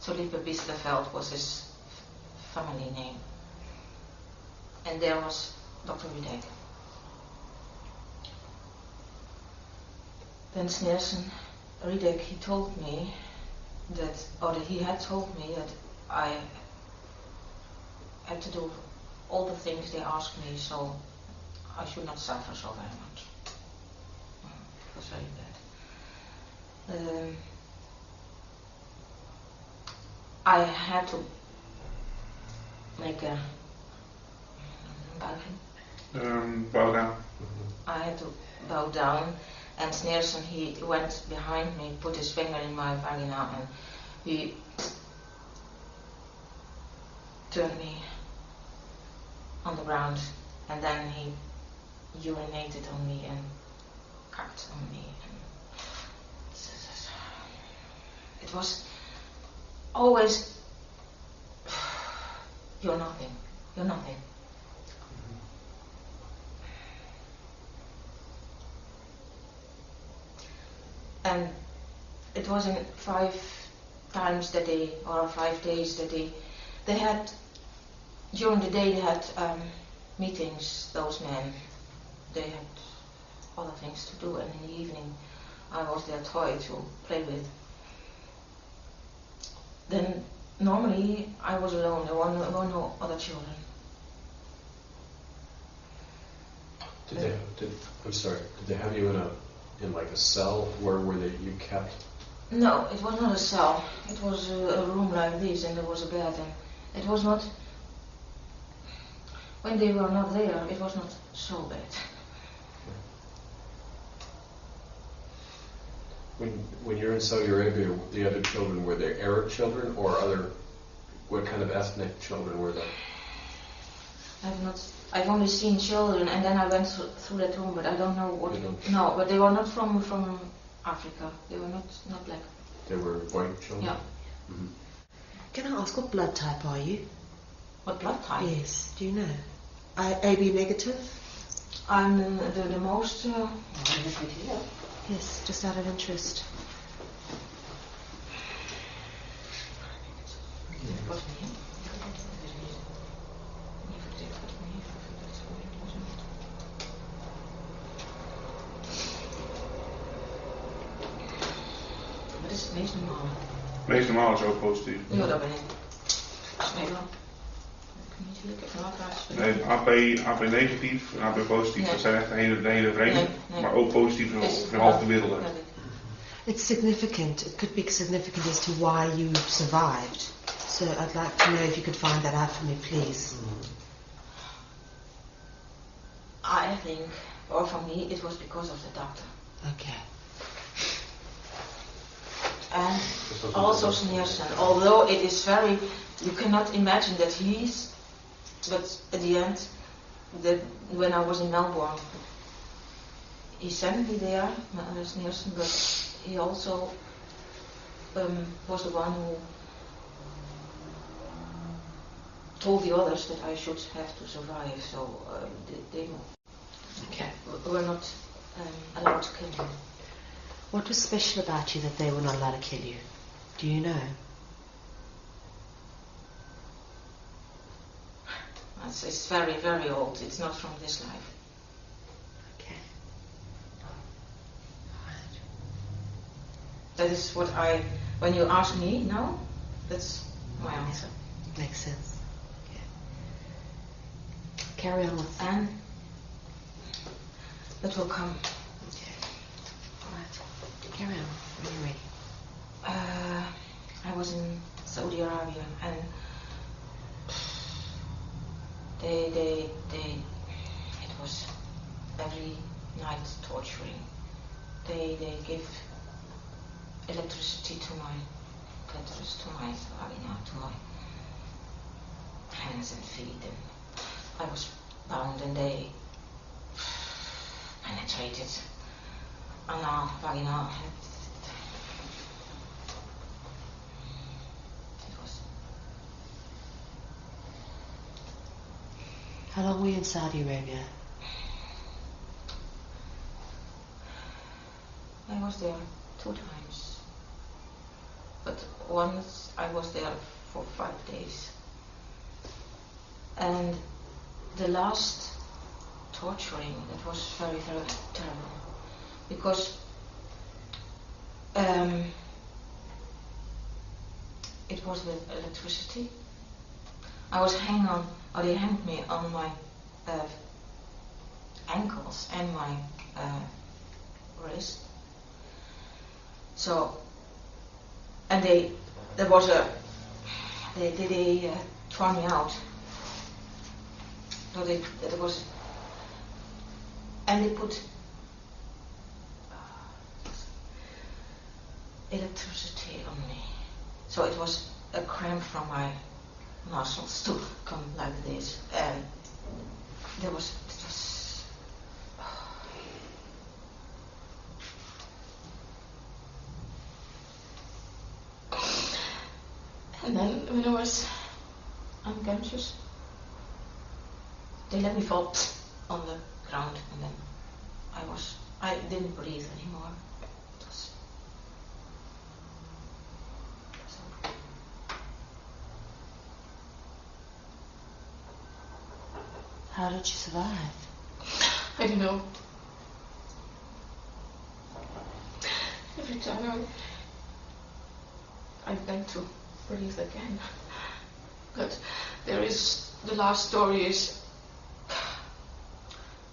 Solipe Bisleveld was his family name. And there was Dr. Ridek. Then Sneerson, Ridek, he told me that, or that he had told me that I had to do all the things they asked me, so I should not suffer so very much. It was very bad. I had to make a Bow down. I had to bow down, and Sneerson, he went behind me, put his finger in my vagina, and he turned me on the ground, and then he urinated on me and cocked on me. And it was always, you're nothing, you're nothing. And it wasn't 5 times that day, or 5 days that they had, during the day they had meetings, those men. They had other things to do, and in the evening I was their toy to play with. Then normally I was alone, there were no other children. I'm sorry, did they have you in like a cell? Where were you kept? No, it was not a cell. It was a room like this, and there was a bed, and it was not. When they were not there, it was not so bad. When you're in Saudi Arabia, the other children, were they Arab children or other? What kind of ethnic children were they? I've only seen children, and then I went through that room, but I don't know what. No, but they were not from Africa. They were not black. They were white children? Yeah. Mm-hmm. Can I ask, what blood type are you? What blood type? Yes, do you know? AB negative? I'm the most... Yes, just out of interest. Wat is het meest normale? Het meest normaal is ook positief. Ja, dat ben ik. Nee, wel. Ik heb een afraad. Nee, AP negatief en AP positief, Nee. dat zijn echt de hele vreemde. Nee. Maar ook positief Is is een half de wereld. Ja, It's significant. It could be significant as to why you survived. So I'd like to know if you could find that out for me, please. I think, or for me, it was because of the doctor. Okay. And also Sneerson, although it is very, you cannot imagine that but at the end, that when I was in Melbourne, he sent me there, Sneerson, but he also was the one who told the others that I should have to survive, so they were not allowed to kill me. What was special about you that they were not allowed to kill you? Do you know? It's very, very old. It's not from this life. Okay. Right. That is what when you ask me now, that's my answer. Makes sense. Okay. Carry on with. And that will come. Okay. Right. Carry on when you're ready. I was in Saudi Arabia, and it was every night torturing. They give electricity to my clitoris, to my vagina, to my hands and feet, and I was bound, and they penetrated anal, vaginal. It was. How long were you in Saudi Arabia? I was there 2 times, but once I was there for 5 days, and the last torturing, it was very, very terrible, because it was with electricity. I was they hanged me on my ankles and my wrist. So, and they tore me out. So they put electricity on me. So it was a cramp from my muscles to come like this, and it was. And then when I was unconscious, they let me fall on the ground, and then I didn't breathe anymore. It was so. How did you survive? I don't know. every time I beg to breathe again. But there is, the last story is,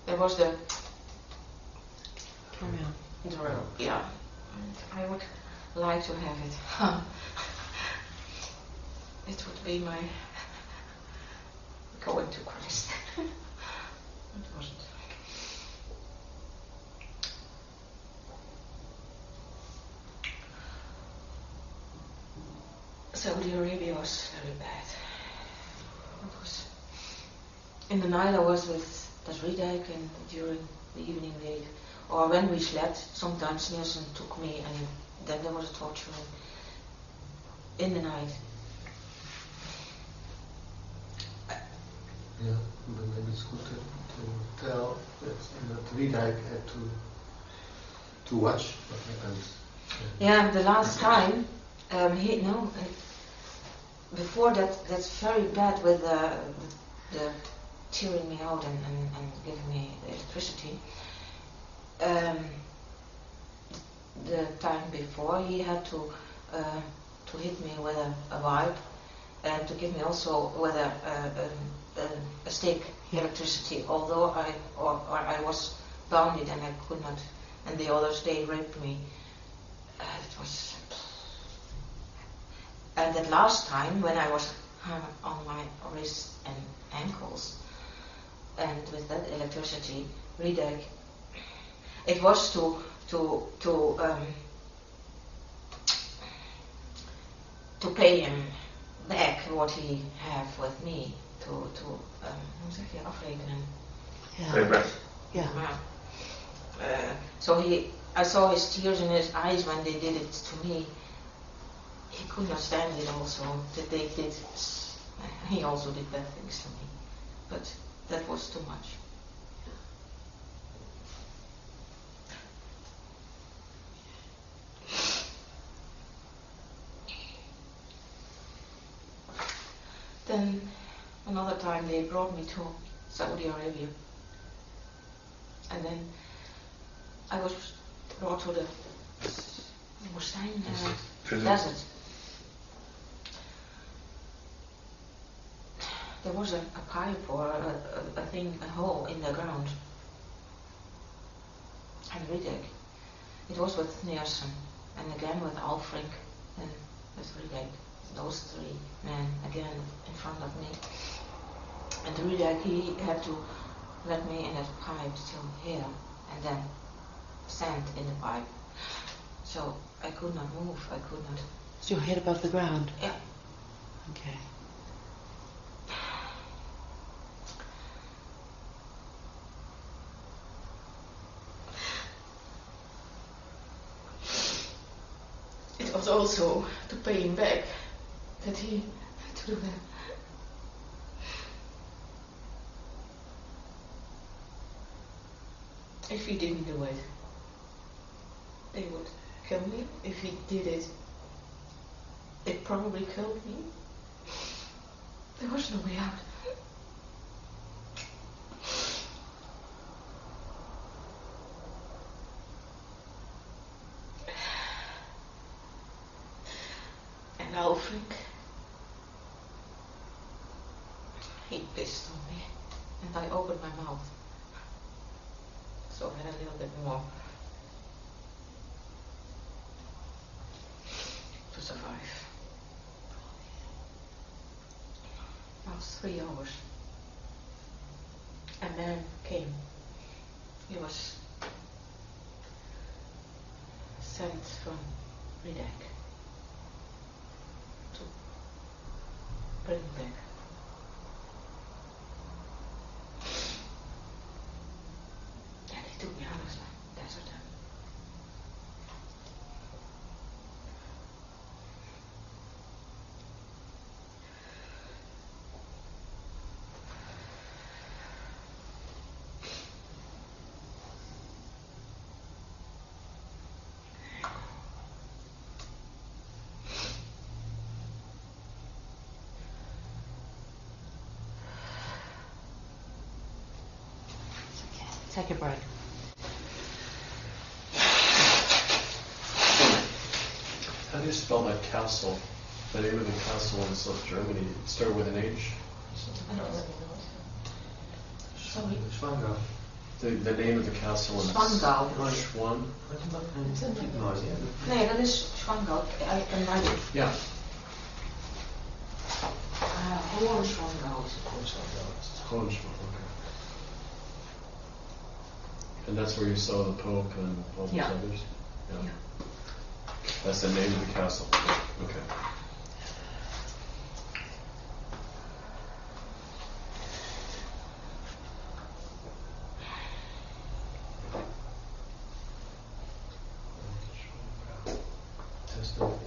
there was the drill, yeah. And I would like to have it. It would be my going to Christ. It wasn't. Saudi Arabia was very bad. It was in the night I was with Trishaly, and during the evening they, or when we slept, sometimes Nielsen took me, and then there was a torture in the night. Yeah, but maybe it's good to tell that Trishaly had to watch what happened. Yeah, the last time, before that, that's very bad with the tearing me out and giving me electricity. The time before, he had to hit me with a wipe and to give me also with a stick electricity. Although I was bounded and I could not, and the others they raped me. It was. And that last time when I was hung on my wrists and ankles, and with that electricity, Riedek, it was to pay him back what he have with me, hoe zeg je, afrekenen. Payback. Yeah. So I saw his tears in his eyes when they did it to me. He could not stand it also, that they did, he also did bad things to me. But that was too much. Then another time they brought me to Saudi Arabia. And then I was brought to the desert. There was a pipe or a hole in the ground. And Riedek, it was with Nielsen, and again with Alfred, and with Riedek. Those three men again in front of me. And Riedek, he had to let me in that pipe till here, and then sand in the pipe. So I could not move, I could not. Is your head above the ground? Yeah. Okay. It was also to pay him back that he had to do that. If he didn't do it, they would kill me. If he did it, they probably killed me. There was no way out. And Alfred, he pissed on me, and I opened my mouth. So I had a little bit more to survive. It was 3 hours. A man came. He was sent from Riedek to bring him back. And he took me out of the desert. Take a break. you spell that castle? The name of the castle in South Germany. It started with an H. I don't really know. Sorry. Schwanger. The name of the castle in Schwangau. Schwan. Nee, dat is Schwangau. Yeah. Hohenschwangau. Hohenschwan, okay. And that's where you saw the Pope and all those Yeah. others? Yeah. That's the name of the castle. Okay. Testament.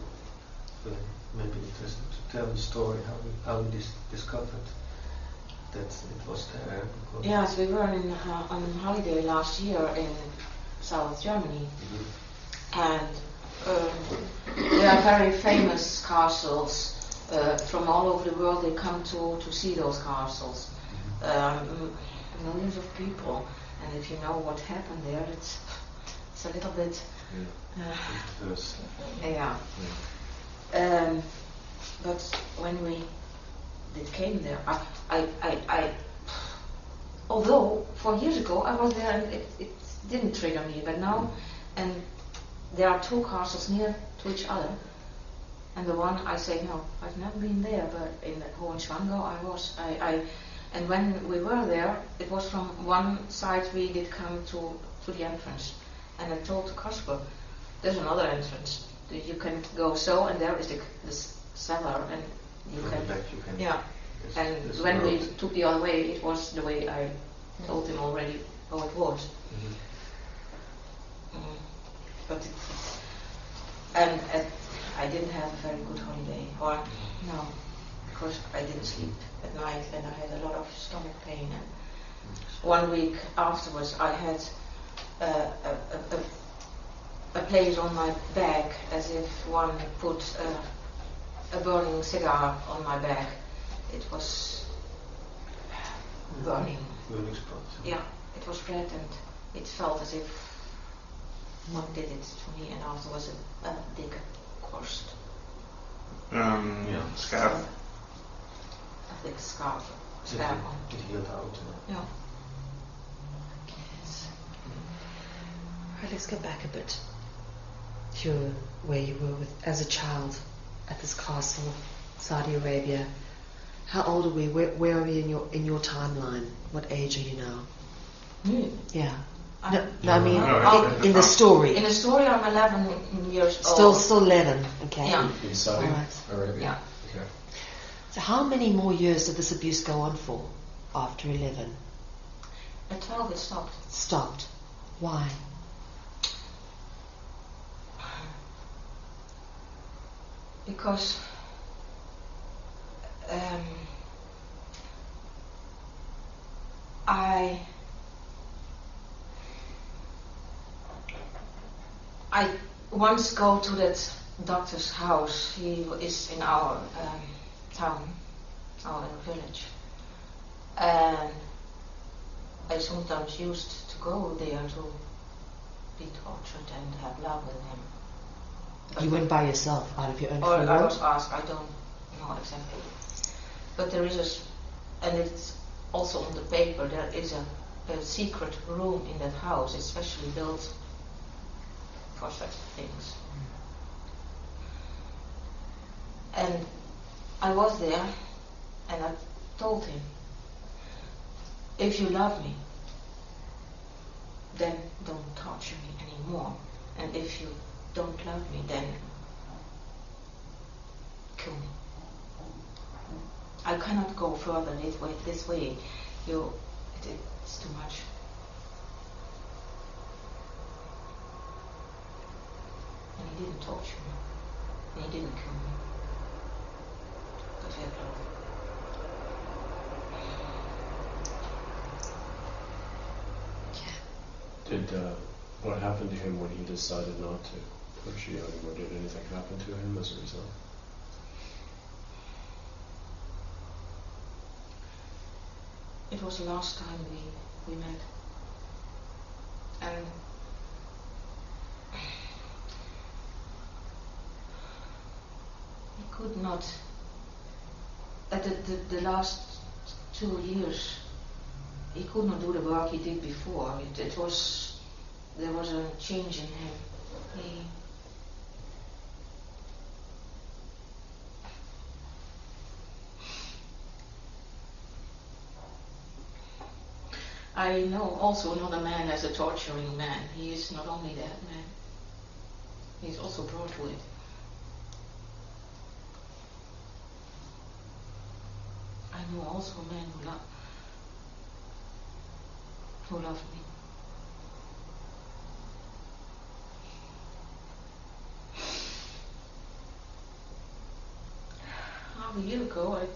Maybe just to tell the story how we discovered that it was there. Because Yes, we were on holiday last year in South Germany, and there are very famous castles from all over the world. They come to see those castles. Millions of people, and if you know what happened there, it's a little bit. First. Yeah. But when we came there, I although 4 years ago I was there and it didn't trigger me, but now, and there are two castles near to each other, and the one I say no, I've never been there, but in Hohenschwangau I was. And when we were there, it was from one side we did come to the entrance, and I told Kasper, there's another entrance. You can go so, and there is the cellar, and you From can. the back you can. Yeah. Yes, And yes, when we road. took the other way, it was the way I told him already how it was. But and I didn't have a very good holiday, or no, because I didn't sleep at night, and I had a lot of stomach pain. And 1 week afterwards, I had a place on my back, as if one put a burning cigar on my back. It was burning. Burning spots. Yeah, it was red, and it felt as if one did it to me, and afterwards a big crust, Scarf. a big scarf. It healed out. Yeah. Right, let's go back a bit to where you were as a child at this castle, Saudi Arabia. How old are we? Where are we in your timeline? What age are you now? Me? Yeah. I'm- No, I mean No, in the story. In the story, I'm 11 years Still old. 11. Okay. Yeah. In Saudi Alright. Arabia? Yeah. Okay. So how many more years did this abuse go on for after 11? At 12, it stopped. Stopped. Why? Because I once go to that doctor's house. He is in our town, our village, and I sometimes used to go there to be tortured and have love with him. You went by yourself, out of your own Or free I will? was asked, I don't know exactly. But there is and it's also on the paper, there is a secret room in that house, especially built for such things. And I was there, and I told him, if you love me, then don't torture me anymore. And if you don't love me, then kill me. I cannot go further this way. It's too much. And he didn't torture me. And he didn't kill me. Because he had love. Did what happened to him when he decided not to torture you anymore? Did anything happen to him as a result? It was the last time we met. And could not. At the last 2 years, he could not do the work he did before. There was a change in him. I know also another man as a torturing man. He is not only that man, he's also brought to it. I know also a man who loved me. Half a year ago, I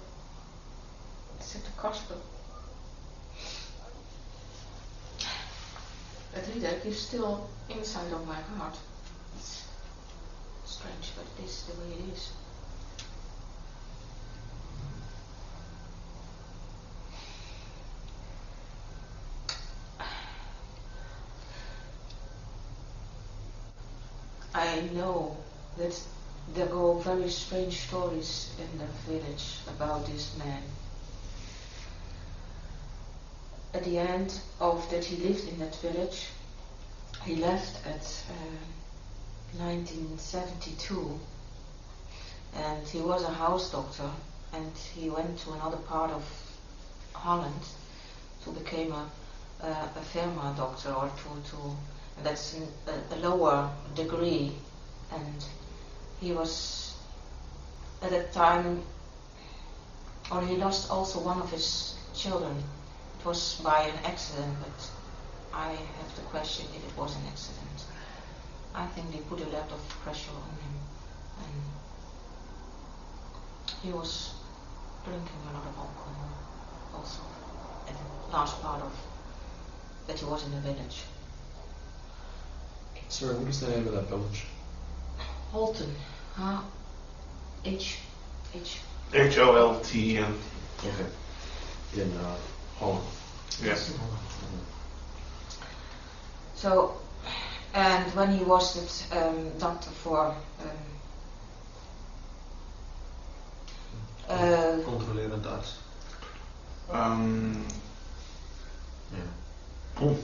said to Kasper, that Rita is still inside of my heart. It's strange, but it is the way it is. I know that there go very strange stories in the village about this man. At the end of that he lived in that village, he left at 1972, and he was a house doctor, and he went to another part of Holland to become a firma doctor, or and that's a lower degree, and he was at that time, or he lost also one of his children. It was by an accident, but I have to question if it was an accident. I think they put a lot of pressure on him, and he was drinking a lot of alcohol also at the last part of that he was in the village. Sorry, what is the name of that village? Holten. H. HOLTEN. Okay. In Holland. Yes. So, and when he was the doctor for Controlerend arts. Yeah.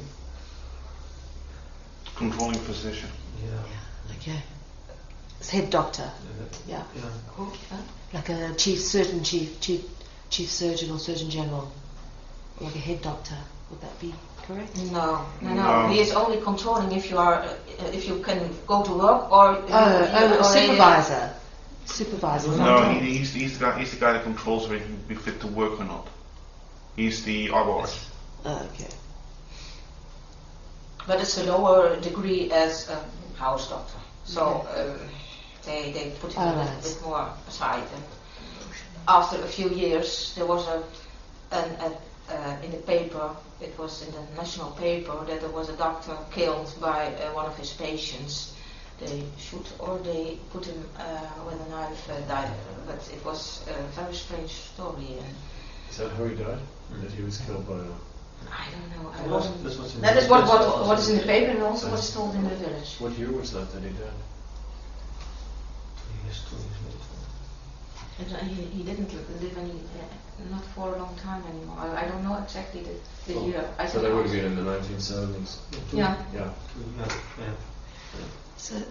Controlling physician. Yeah. Okay. It's head doctor. Yeah. Like a chief surgeon or surgeon general. Like a head doctor. Would that be correct? No. No. He is only controlling if you are, if you can go to work, or supervisor. Supervisor. No, he's the guy that controls whether you be fit to work or not. He's the arborist. Okay. But it's a lower degree as a house doctor. So they put it a little bit more aside. And after a few years, there was in the paper, it was in the national paper, that there was a doctor killed by one of his patients. They shoot or they put him with a knife, died. But it was a very strange story. And is that how he died? Or that he was killed by I don't know. That is what is in the paper, and also what's told in the village. What year was that he died? 2 years later. And he didn't live not for a long time anymore. I don't know exactly the year. So that would have been in the 1970s. Yeah. Yeah.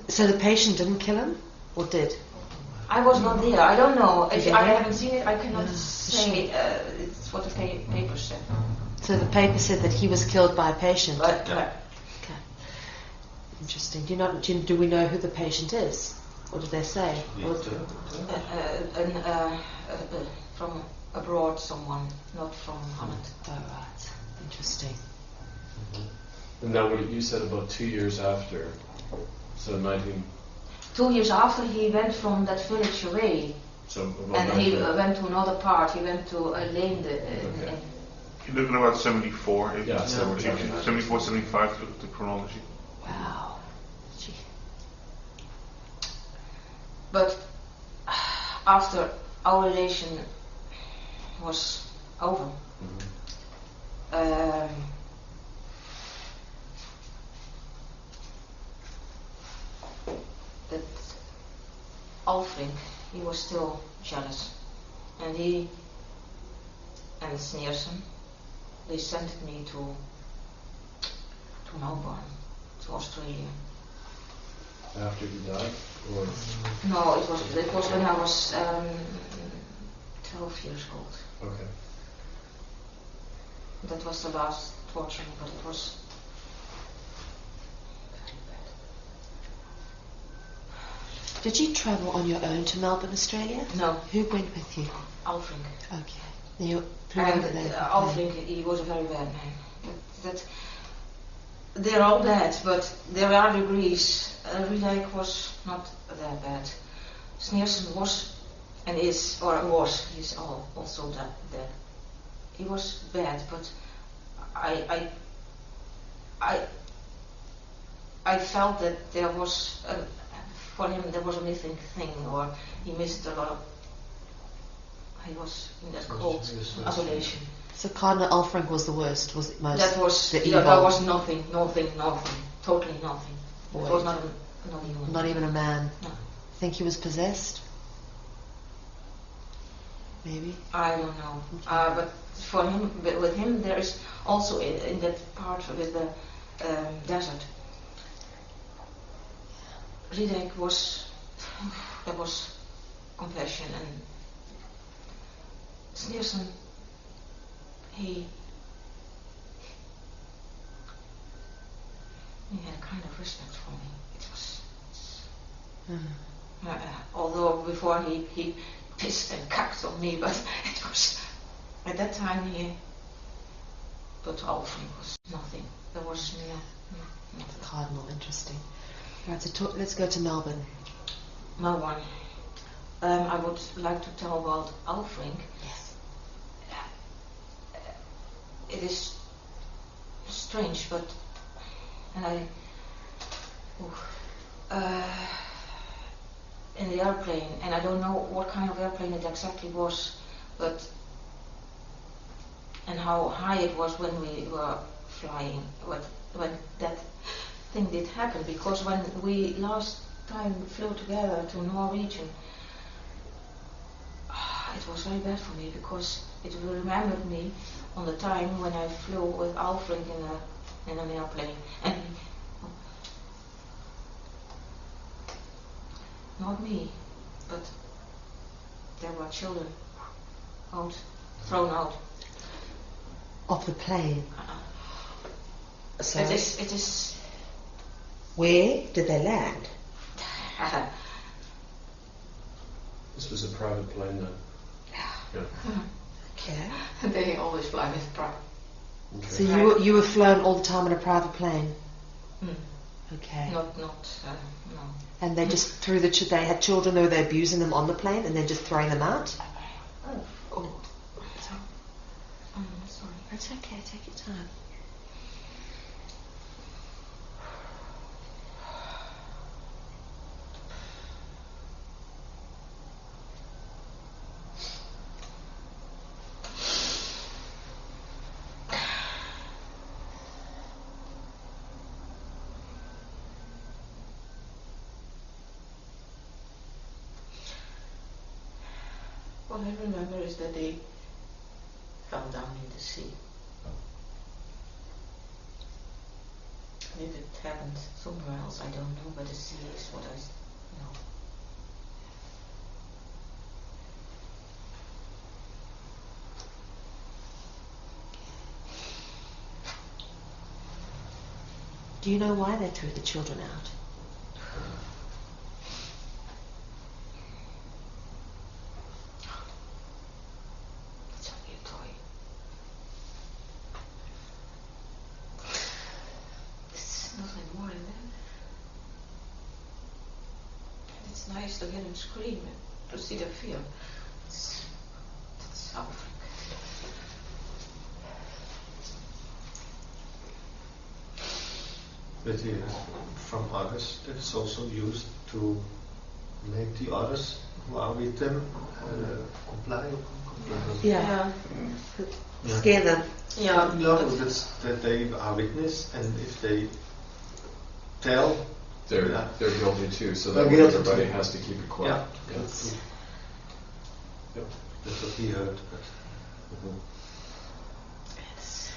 So the patient didn't kill him, or did? I was not there. I don't know. If I haven't seen it, I cannot say. It's what the paper said. So the paper said that he was killed by a patient. But Okay. Interesting. Do we know who the patient is? What did they say? from abroad, someone, not from Holland. Oh, right. Interesting. And now what you said about 2 years after, so 2 years after he went from that village away, so and he went to another part. He went to Leende. You're looking about 74. Yeah, 74, 75 the chronology. Wow. Gee. But after our relation was over, that Alfring, he was was still jealous. And he and Sneerson, they sent me to Melbourne, to Australia. After he died? Or No, it was when I was 12 years old. okay. That was the last torture, but it was very bad. Did you travel on your own to Melbourne, Australia? No, Who went with you? Alfring. Okay. You And Alfring, he was a very bad man. They're all bad, but there are degrees. Riedeck was not that bad. Sneerson was and is, or was, he's also that. He was bad, but I felt that there was, for him, there was a missing thing, or he missed a lot of. He was in that cold isolation. So Cardinal Alfring was the worst, was it most? That was the evil. That was nothing, totally nothing. It Wait. was not even. Not even a man. No. Think he was possessed? Maybe. I don't know. But for him, with him, there is also in that part with the desert. Riedeck was, there was compassion, and Sneerson, he had a kind of respect for me. It was, although before he pissed and cacked on me, but it was at that time but Alfring was nothing. There was nothing. Cardinal, interesting. Right, so let's go to Melbourne. Melbourne. I would like to tell about Alfring. Yes. It is strange, but in the airplane, and I don't know what kind of airplane it exactly was, but and how high it was when we were flying, when that thing did happen, because when we last time flew together to Norwegian, it was very bad for me, because it remembered me on the time when I flew with Alfred in an airplane, and not me, but there were children thrown out Off the plane. So It is. where did they land? This was a private plane then? Yeah. Okay. They always fly with private. Okay. So you were flown all the time in a private plane? Okay. Not no. And they just threw they had children, they were abusing them on the plane and then just throwing them out? Oh, So, sorry. it's okay, take your time. What I remember is that they fell down in the sea. And if it happened somewhere else, I don't know, but the sea is what I know. Do you know why they threw the children out? It's only a toy. It's nothing more than that. It's nice to hear them scream and to see their fear. That's Alfred. But from others, that is also used to make the others who are with them comply. Yeah. Scare them. Yeah. No, that's that they are witness, and if they tell, They're guilty too, so They're that guilty everybody too. has to keep it quiet. yeah, that's true. Yep. That's what he heard, but It's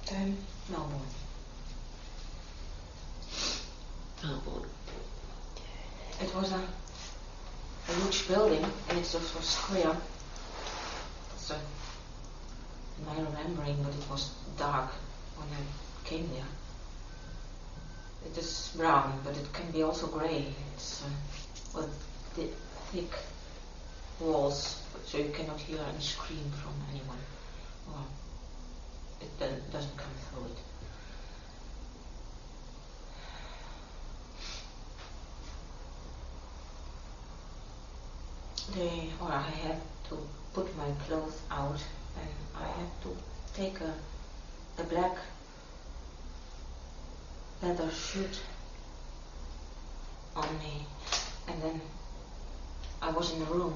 Then Melbourne. Melbourne. It was a huge building and it just was square. So my remembering, but it was dark when I came there. It is brown, but it can be also grey. It's with thick walls, so you cannot hear any scream from anyone. Or it doesn't come through it. I had to put my clothes out and I had to take a black leather suit on me, and then I was in a room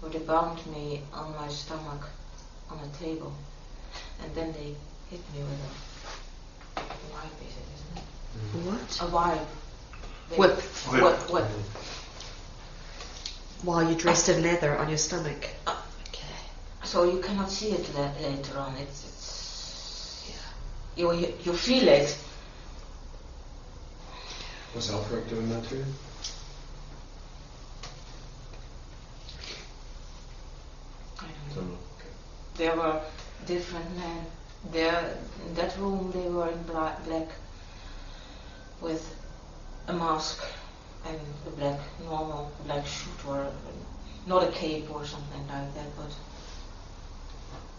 where they bound me on my stomach on a table, and then they hit me with a wipe, isn't it? What? A wipe. Whip. Whip. While you dressed in leather on your stomach. Okay. So you cannot see it later on. It's you feel it. Was Alfred doing that to you? I don't Don't know. know. Okay. There were different men. There in that room they were in black with a mask and a normal black suit, or not a cape or something like that, but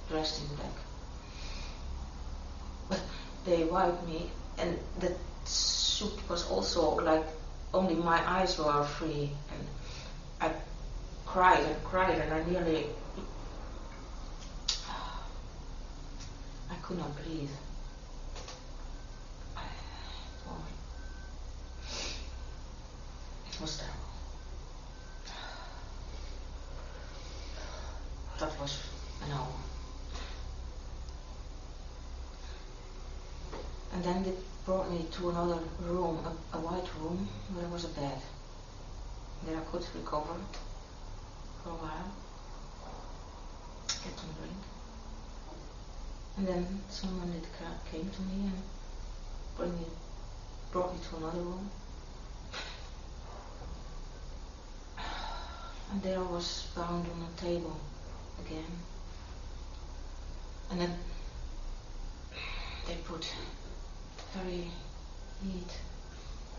dressed in black. But they wiped me, and the suit was also like only my eyes were free, and I cried and I nearly I could not breathe. It was terrible. That was an hour. And then they brought me to another room, a white room, where there was a bed. There I could recover for a while, get some drink. And then someone came to me and brought me to another room. And there I was bound on a table again. And then they put very heat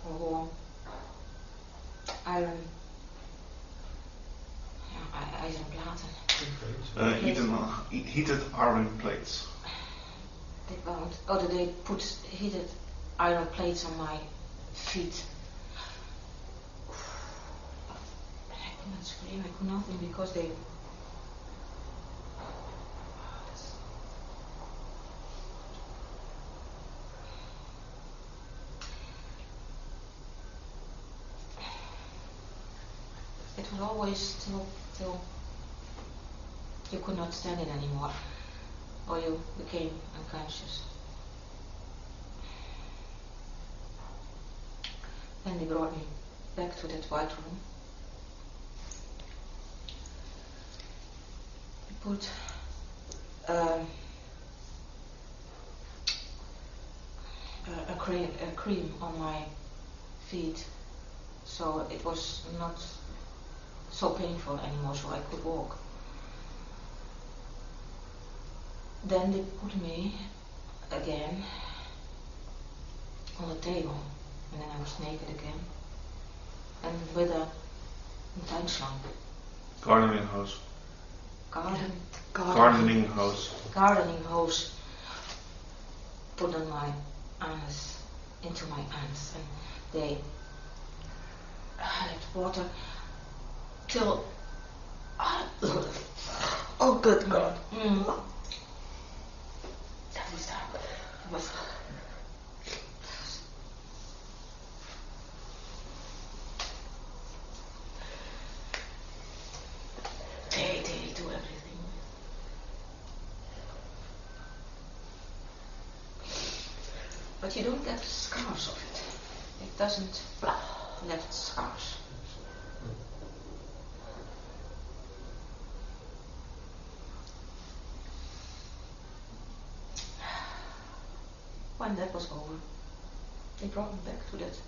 or warm iron platen. Heated iron plates. They put heated iron plates on my feet. I could not scream, I could nothing because they. It was always till you could not stand it anymore, or you became unconscious. Then they brought me back to that white room. They put a cream on my feet, so it was not so painful anymore, so I could walk. Then they put me again on the table, and then I was naked again, and with a tuinslang. Gardening hose. Gardening hose. Put on my anus, into my anus, and they had water till. Oh, good God. That was terrible. It was. They do everything. But you don't get scars of it. It doesn't left scars. When that was over, they brought me back to that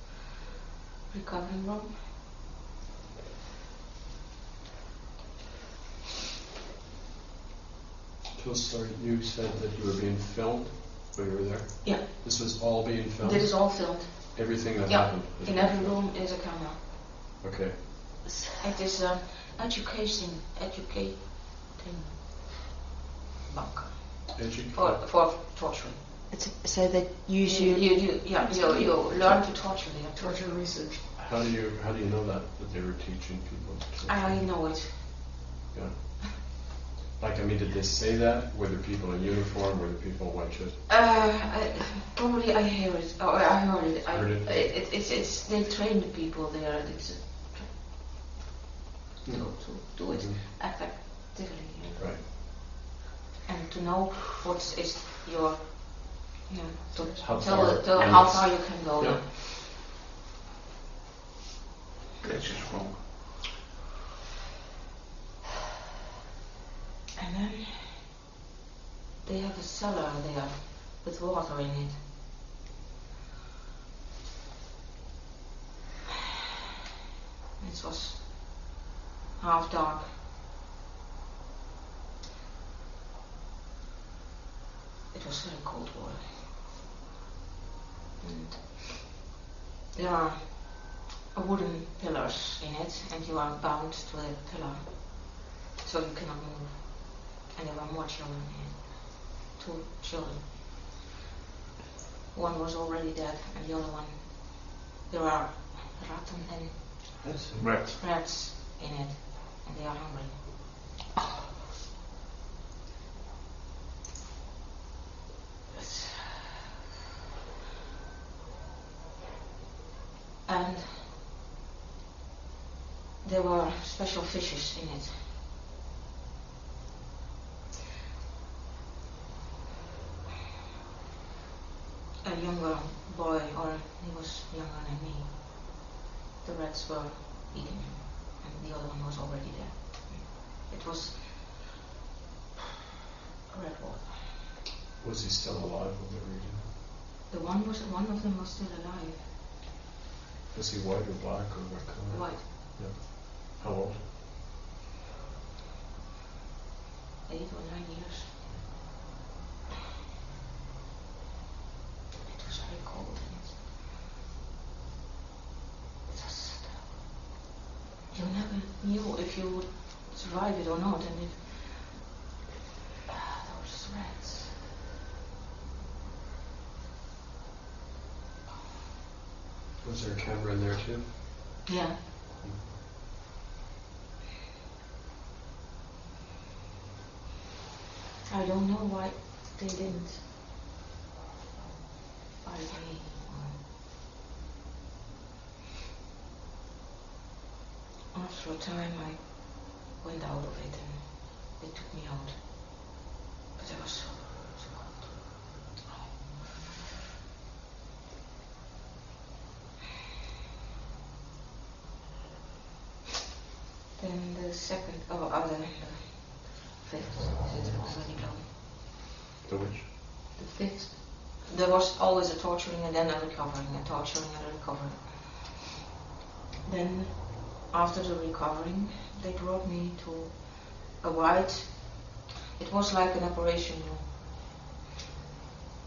recovery room. Sorry, you said that you were being filmed when you were there? Yeah. This was all being filmed? This is all filmed. Everything that Yeah. happened? In every room is a camera. Okay. It is educating bunker for torturing. So they use you. You learn to torture there. Torture research. How do you know that they were teaching people? I know it. Yeah. Like, I mean, did they say that? Were there people in uniform? Were there people in white shirts? Probably I hear it. Or I heard it. Heard it? It's they train the people there. To do it effectively. Right. And to know what is your, to How tell far how far you can go. Yeah. That's just wrong. And then they have a cellar there with water in it. It was half dark. It was very cold water. And there are wooden pillars in it, and you are bound to the pillar, so you cannot move. And there were more children in it. 2 children. One was already dead, and the other one, there are rats in it, and they are hungry. And there were special fishes in it. A younger boy, or he was younger than me, the rats were eating him, and the other one was already dead. It was red water. Was he still alive when they were eating? One of them was still alive. Was he white or black or what color? White. Yeah. How old? 8 or 9 years. It was very cold, and it was you never knew if you would survive it or not, and if those rats. Was there a camera in there too? Yeah. I don't know why they didn't fight me. After a time I went out of it and they took me out. But I was so cold. Then the second, the fifth, is it already gone? The which? The fifth. There was always a torturing and then a recovering, a torturing and a recovering. Then, after the recovering, they brought me to a white, it was like an operation room.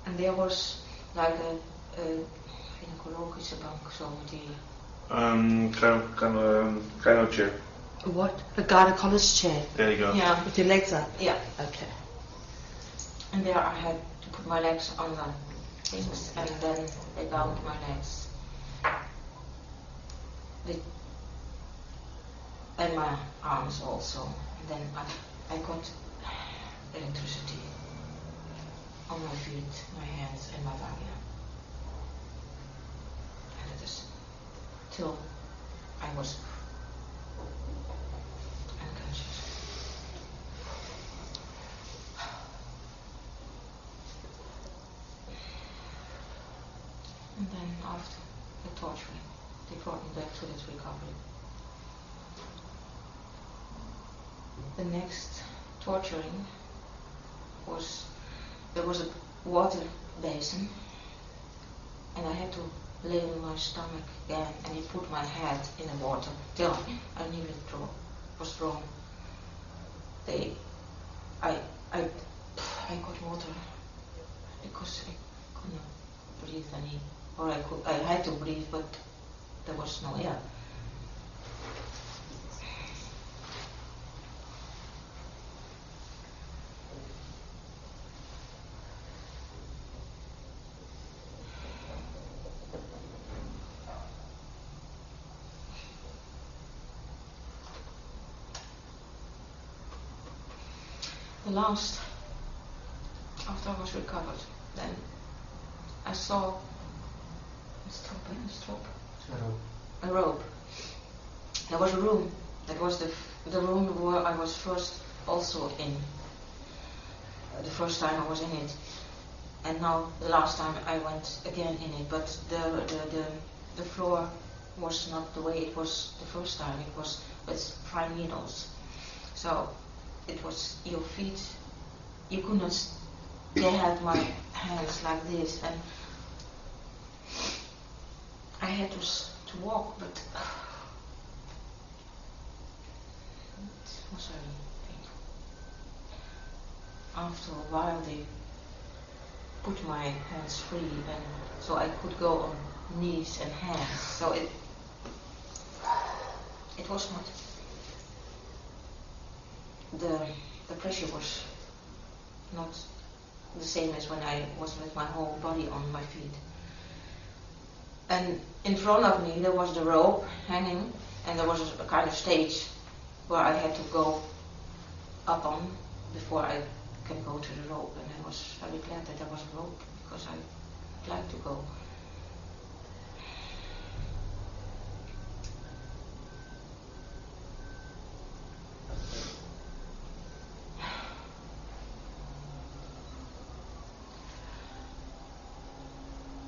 And there was like a gynaecologische bank, zo met die... Gyno chair. What? A gynecologist chair There you go. Yeah. with your legs up? Yeah. Okay. And there I had to put my legs on the things, and then they bound my legs. And my arms also. And then I got electricity on my feet, my hands, and my vagina. And it is till I was unconscious. And then after the torturing, they brought me back to this recovery. The next torturing was, there was a water basin, and I had to lay on my stomach again, and he put my head in the water till I nearly was drawn. I got water because I could not breathe any, or I had to breathe, but there was no air. The last, after I was recovered, then I saw a rope. There was a room. That was the room where I was first also in. The first time I was in it, and now the last time I went again in it. But the floor was not the way it was the first time. It was with fine needles. So it was your feet. You could not. They had my hands like this, and I had to walk, but it was very painful. After a while, they put my hands free, and so I could go on knees and hands. So it was not. The pressure was not the same as when I was with my whole body on my feet. And in front of me there was the rope hanging, and there was a kind of stage where I had to go up on before I can go to the rope. And I was very glad that there was a rope, because I'd like to go.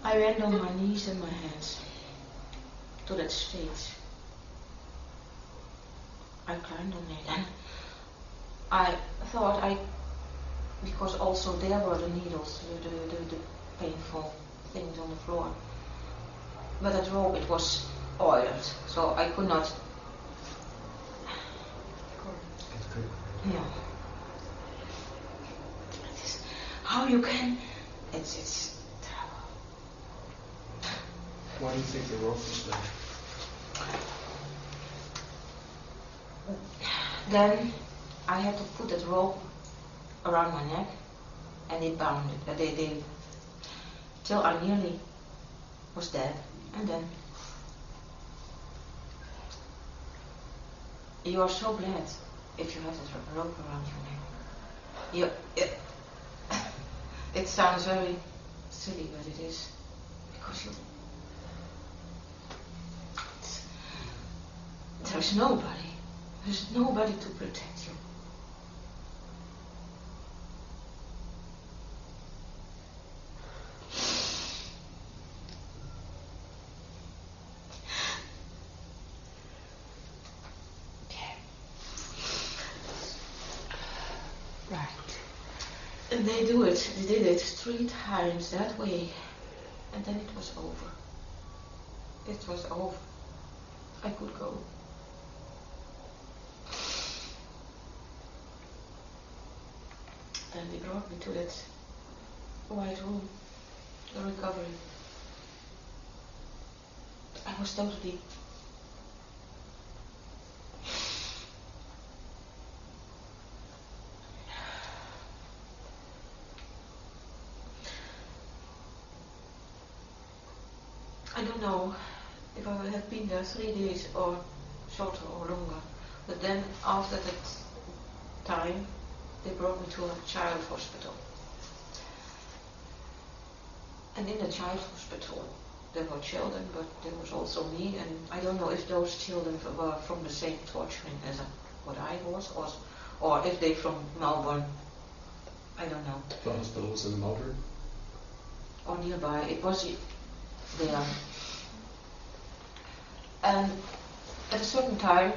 I went on my knees and my hands to that stage. I climbed on it, and I thought because also there were the needles, the painful things on the floor. But that rope, it was oiled, so I could not. Yeah. How you can? It's. Why do you think the rope was there? Then I had to put that rope around my neck, and they bound it. They till I nearly was dead, and then you are so glad if you have that rope around your neck. It sounds very silly, but it is, because there's nobody to protect you. Right. And they did it 3 times that way, and then it was over. It was over. I could go. Then they brought me to that white room, the recovery. I was totally. I don't know if I would have been there 3 days or shorter or longer, but then after that time, they brought me to a child hospital. And in the child hospital, there were children, but there was also me, and I don't know if those children were from the same torturing as what I was, or if they from Melbourne. I don't know. The hospital was in Melbourne? Or nearby. It was there. And at a certain time,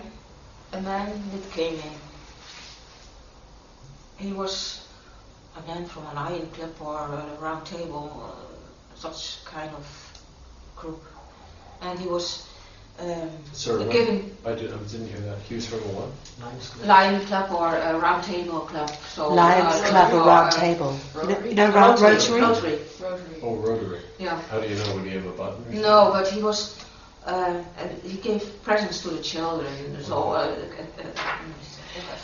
a man that came in. He was a man from an Lion Club or a Round Table, such kind of group. And he was Sorry, given I didn't hear that. He was from a what? Lion Club or a Round Table club. So Lions Club or Round Table. You know Rotary? Rotary. Oh, Rotary. Yeah. How do you know? Would he have a button? Or No, but he was. He gave presents to the children. So.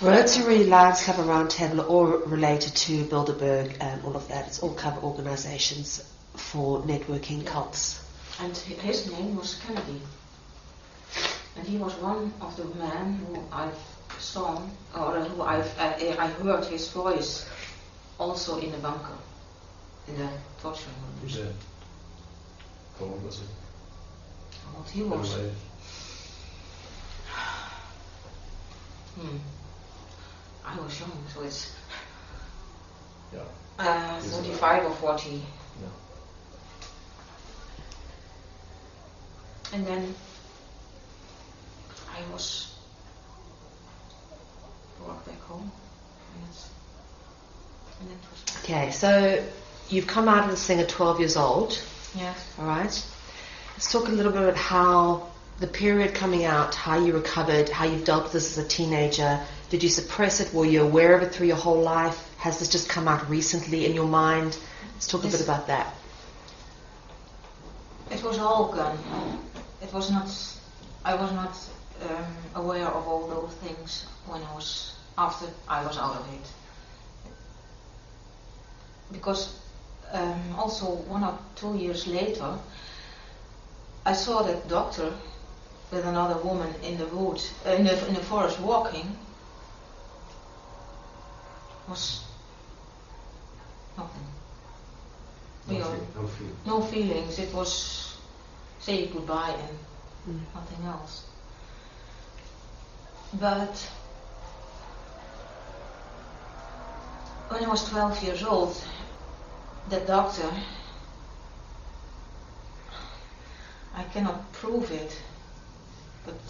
Rotary, Lions Club, and Round Table are all related to Bilderberg and all of that. It's all cover organisations for networking cults. And his name was Kennedy. And he was one of the men who I've saw, or who I heard his voice also in the bunker, in the torture room. Who's that? How old was he? How old he was? I was young, so it's 35 or 40. No. And then I was brought back home. And it was Okay, so you've come out of this thing at 12 years old. yes. All right. Let's talk a little bit about how the period coming out, how you recovered, how you've dealt with this as a teenager. Did you suppress it? Were you aware of it through your whole life? Has this just come out recently in your mind? Let's talk a bit about that. It was all gone. It was not. I was not aware of all those things when after I was out of it. Because also 1 or 2 years later, I saw that doctor with another woman in the woods, in the forest walking. Was nothing. No feelings. It was say goodbye and nothing else. But when I was 12 years old, the doctor, I cannot prove it, but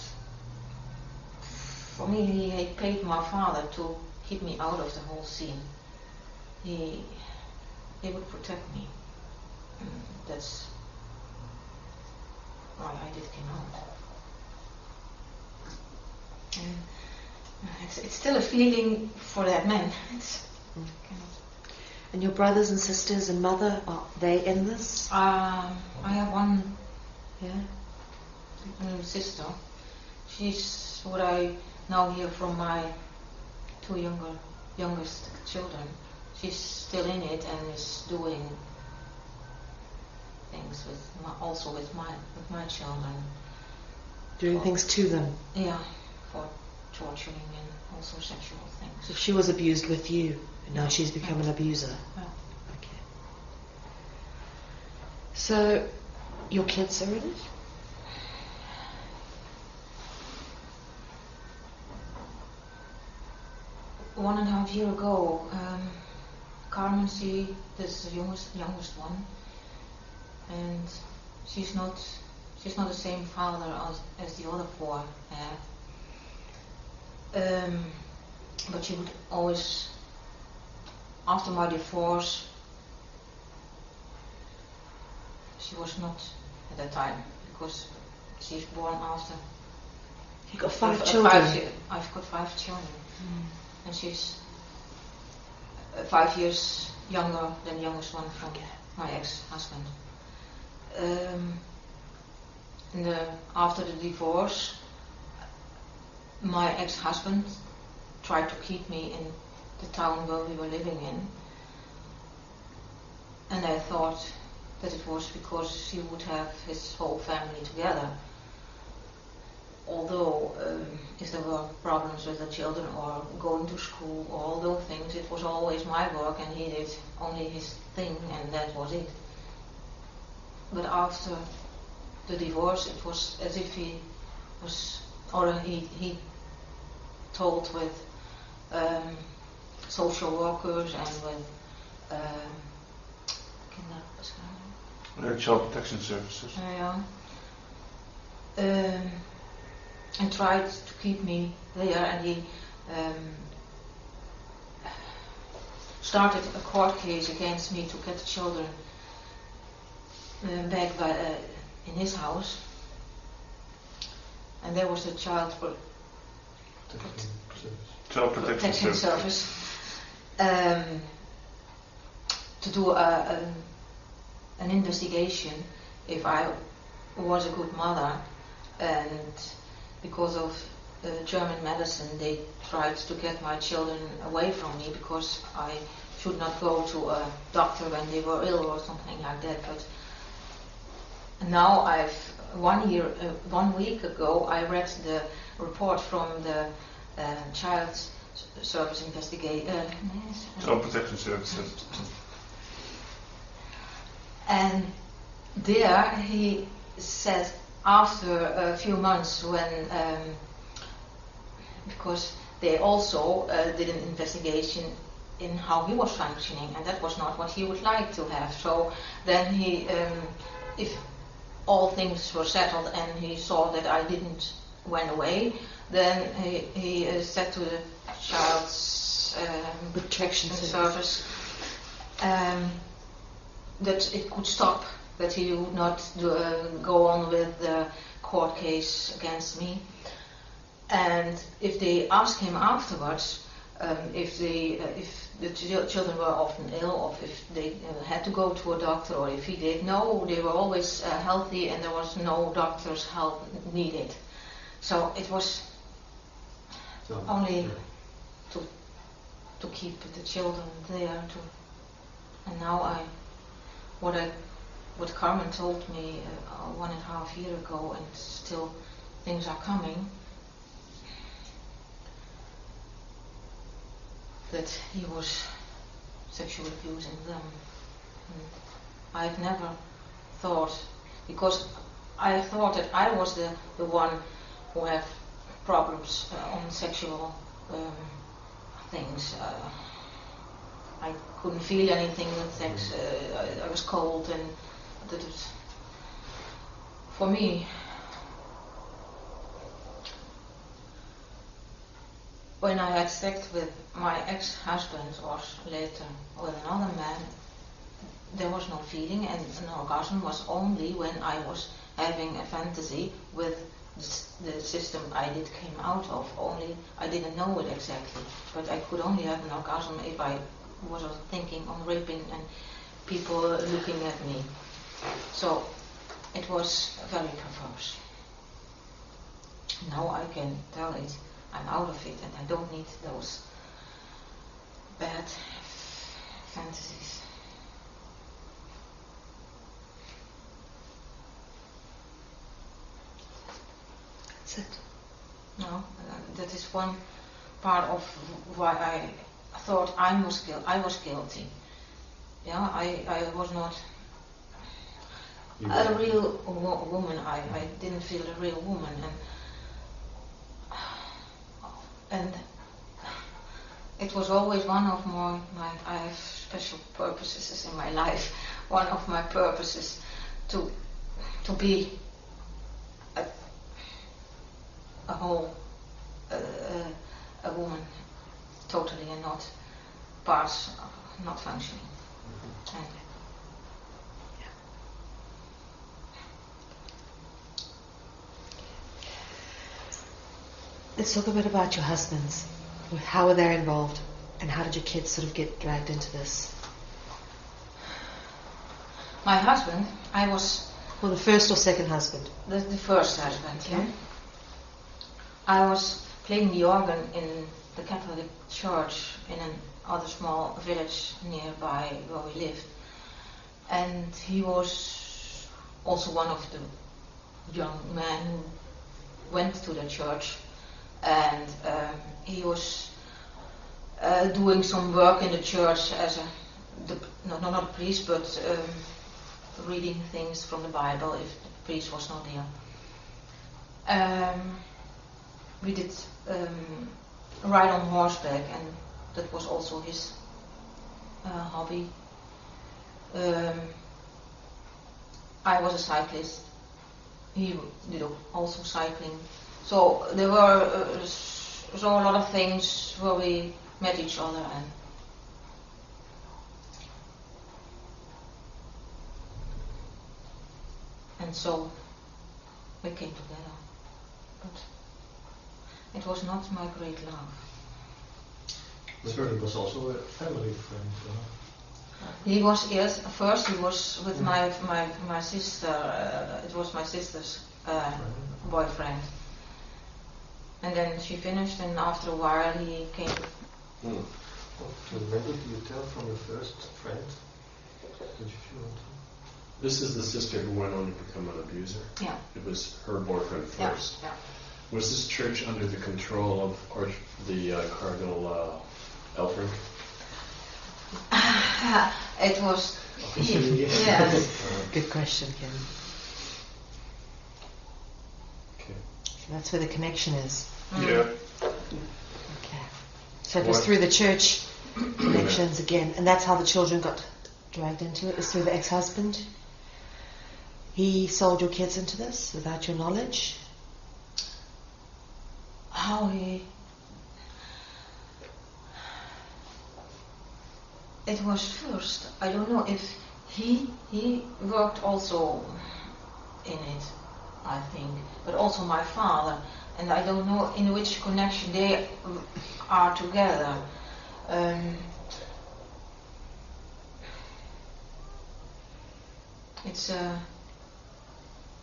for me he paid my father to keep me out of the whole scene. He would protect me. That's why I did come out. And it's still a feeling for that man. And your brothers and sisters and mother, are they in this? I have one sister. She's what I now hear from my two youngest children. She's still in it and is doing things with my children. Doing things to them? Yeah, for torturing and also sexual things. So she was abused with you, and now she's become an abuser. Yeah. Okay. So, your kids are in it? One and a half year ago, Carmen, this is the youngest one, and she's not the same father as the other four have. But she would always, after my divorce, she was not at that time because she's born after. You've got 5 children. I've got 5 children, and she's 5 years younger than the youngest one from my ex-husband. After the divorce, my ex-husband tried to keep me in the town where we were living in, and I thought that it was because he would have his whole family together. Although if there were problems with the children or going to school or all those things, it was always my work and he did only his thing and that was it. But after the divorce, it was as if he was, or he told with social workers and with Child Protection Services. Yeah. And tried to keep me there, and he started a court case against me to get the children back in his house. And there was the Child Protection Service to do an investigation if I was a good mother, and because of German medicine they tried to get my children away from me because I should not go to a doctor when they were ill or something like that. But now 1 week ago I read the report from the Child Service Child Protection Services. And there he said after a few months when because they also did an investigation in how he was functioning, and that was not what he would like to have. So then he, if all things were settled and he saw that I didn't went away, then he said to the Child's Protection Service that it could stop, that he would not go on with the court case against me. And if they asked him afterwards if the children were often ill, or if they had to go to a doctor, or if he did, no, they were always healthy and there was no doctor's help needed. So it was only to keep the children there. And now what Carmen told me 1.5 years ago, and still things are coming, that he was sexually abusing them. And I've never thought, because I thought that I was the one who had problems on sexual things. I couldn't feel anything with sex. I was cold, and that was, for me, when I had sex with my ex-husband or later with another man, there was no feeling, and an orgasm was only when I was having a fantasy with the system I came out of. Only I didn't know it exactly, but I could only have an orgasm if I was thinking on raping and people looking at me. So it was very perverse. Now I can tell it, I'm out of it, and I don't need those bad fantasies. That's it. No, that is one part of why I thought I was guilty. Yeah, I was not a real woman. I didn't feel a real woman, and it was always one of my I have special purposes in my life. One of my purposes to be a whole a woman, totally, and not parts not functioning. And let's talk a bit about your husbands. How were they involved, and how did your kids sort of get dragged into this? my husband, I was Well, the first or second husband? the first husband. Okay. Yeah. I was playing the organ in the Catholic church in another small village nearby where we lived, and he was also one of the young men who went to the church, and he was doing some work in the church as not a priest, but reading things from the Bible if the priest was not there. We did ride on horseback, and that was also his hobby. I was a cyclist. He did also cycling. So there were so a lot of things where we met each other, and so we came together. But it was not my great love. But he was also a family friend. He was, yes, first he was with my sister, it was my sister's boyfriend. And then she finished, and after a while he came. Remember, do you tell from your first friend? Did you feel it? This is the sister who went on to become an abuser? Yeah. It was her boyfriend first? Yeah. Was this church under the control of the Cardinal Elfrink? It was. Yes. Good question, Ken. Okay. So that's where the connection is. Yeah. Okay. So it was through the church connections again, and that's how the children got dragged into it. It was through the ex-husband. He sold your kids into this without your knowledge. How he. It was first. I don't know if he worked also in it, I think, but also my father, and I don't know in which connection they are together. It's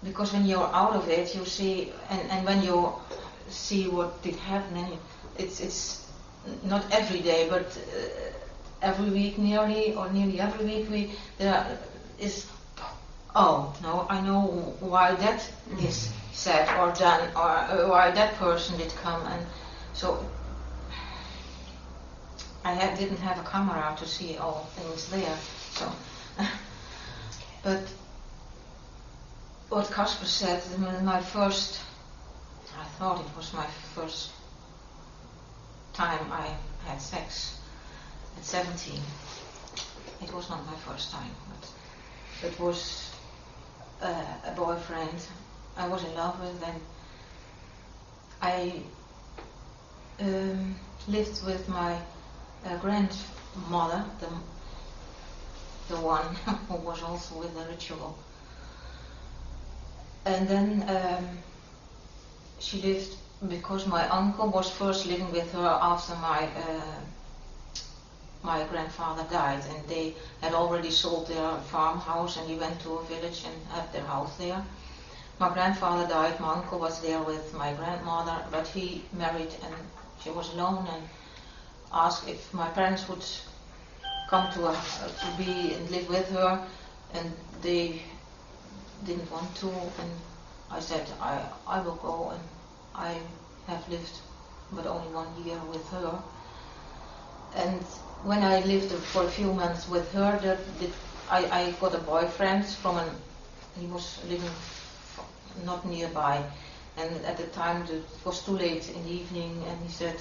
because when you're out of it, you see, and when you see what did happen, and it's not every day, but every week nearly every week there is, oh no, I know why that is said or done, or why that person did come, and so I didn't have a camera to see all things there. So, but what Casper said, my first, I thought it was my first time I had sex. At 17. It was not my first time, but it was a boyfriend I was in love with, and I lived with my grandmother, the one who was also with the ritual. And then she lived, because my uncle was first living with her after my grandfather died, and they had already sold their farmhouse, and he went to a village and had their house there. My grandfather died, my uncle was there with my grandmother, but he married and she was alone, and asked if my parents would come to be and live with her, and they didn't want to, and I said I will go, and I have lived but only 1 year with her. And when I lived for a few months with her, I got a boyfriend he was living not nearby, and at the time it was too late in the evening, and he said,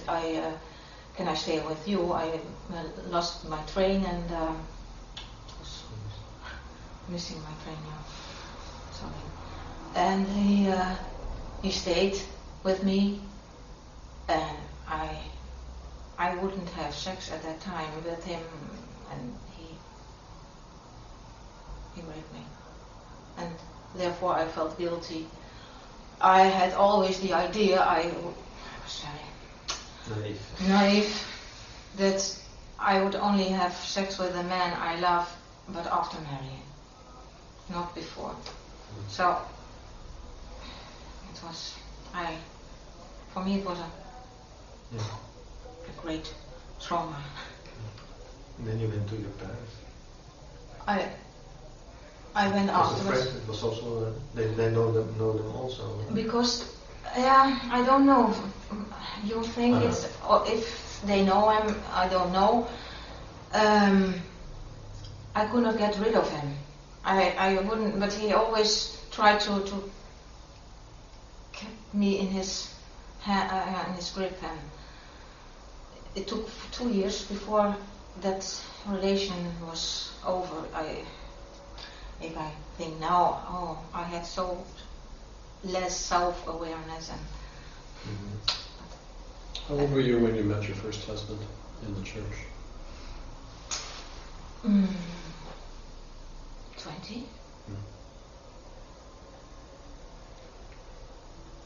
can I stay with you? I lost my train, and was missing my train now. Sorry. And he stayed with me, and I wouldn't have sex at that time with him, and he raped me, and therefore I felt guilty. I had always the idea, I was very naive, that I would only have sex with a man I love, but after marrying, not before. So it was, for me it was a great trauma. And then you went to your parents. I went afterwards. Friend, it was also they know them also. Because I don't know. You think it's, or if they know him, I don't know. I could not get rid of him. I wouldn't, but he always tried to keep me in his grip, and it took 2 years before that relation was over. if I think now, oh, I had so less self-awareness and. How old were you when you met your first husband in the church? 20.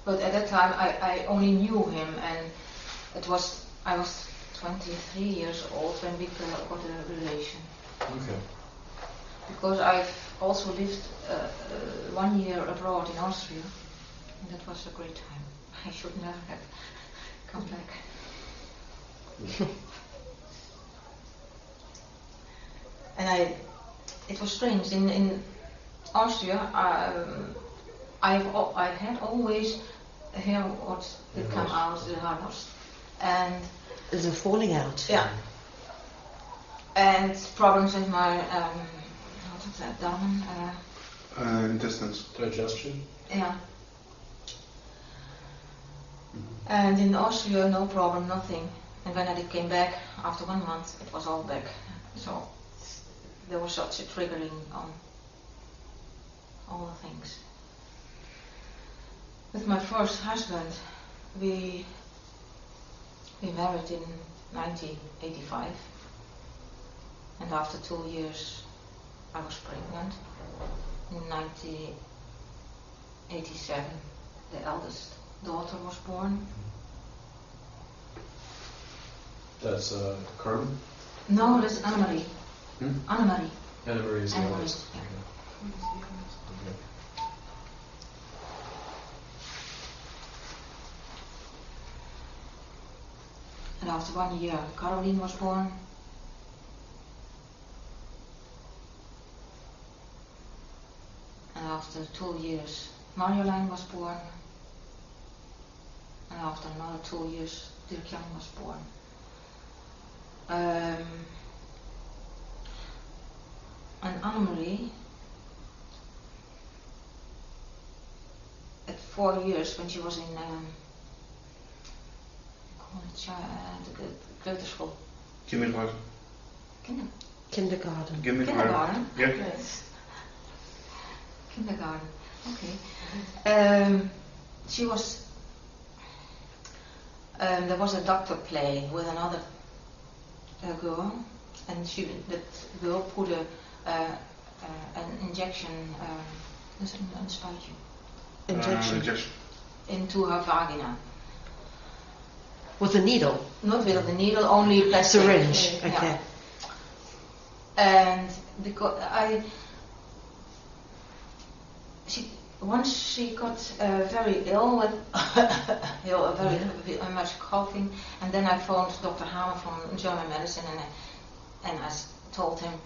But at that time I only knew him, and I was 23 years old when we got a relation. Okay. Because I've also lived 1 year abroad in Austria, and that was a great time. I should never have come back. And it was strange. In Austria, I had always hair what did come out the hardest, and There's a falling out. yeah, and problems with my what is that, darm? Intestines. Digestion? Yeah. And in Austria, no problem, nothing. And when I came back after 1 month, it was all back. So there was such a triggering on all the things. With my first husband, we married in 1985, and after 2 years, I was pregnant. In 1987, the eldest daughter was born. That's Carmen? No, that's Anne-Marie. Anne-Marie. Anne-Marie is the Anne-Marie, oldest. yeah. Okay. And after 1 year, Caroline was born. And after 2 years, Marjolein was born. And after another 2 years, Dirk-Jan was born. And Anne-Marie, at 4 years, when she was in the kleuterschool. Kindergarten. Kindergarten. Kindergarten? Yeah. Yes. Kindergarten, okay. She was, there was a doctor play with another girl, and that girl put an injection, een spuitje, Injection. into her vagina. With a needle? Not with the needle, only plastic. Syringe, Yeah. okay. And because once she got very ill with very much coughing, and then I phoned Dr. Hamer from German medicine, and I told him,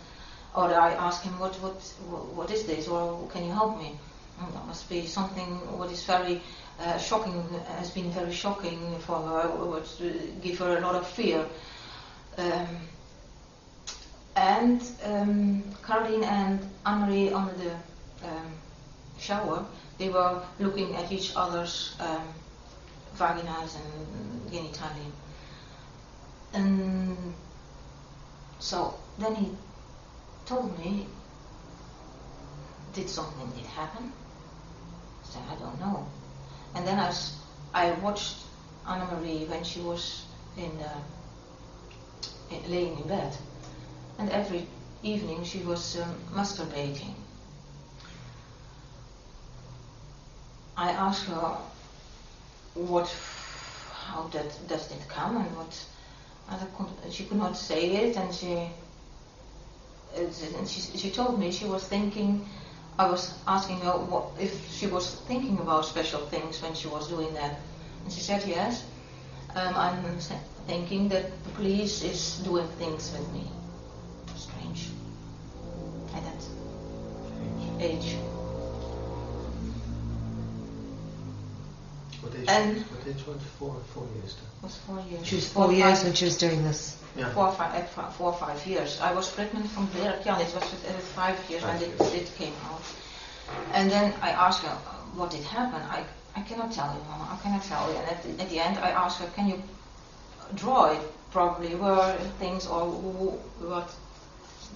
or I asked him, what is this, or can you help me? That must be something what is very shocking, has been very shocking for her, would give her a lot of fear. And Caroline and Anne-Marie under the shower, they were looking at each other's vaginas and genitalia. And so then he told me, did something happen? I said, I don't know. And then I watched Anne-Marie when she was laying in bed. And every evening she was masturbating. I asked her how does it come, and she could not say it, and she told me she was thinking. I was asking her if she was thinking about special things when she was doing that, and she said yes. I'm thinking that the police is doing things with me. Strange. At that age. What age? And What age was it? 4 years. It was 4 years. She was 4 years when she was doing this. Yeah. 4 or 5 years. I was pregnant from Dirk-Jan. It was at 5 years when it came out. And then I asked her, what did happen? I cannot tell you, Mama. I cannot tell you. And at the end, I asked her, can you draw it? Probably were things or what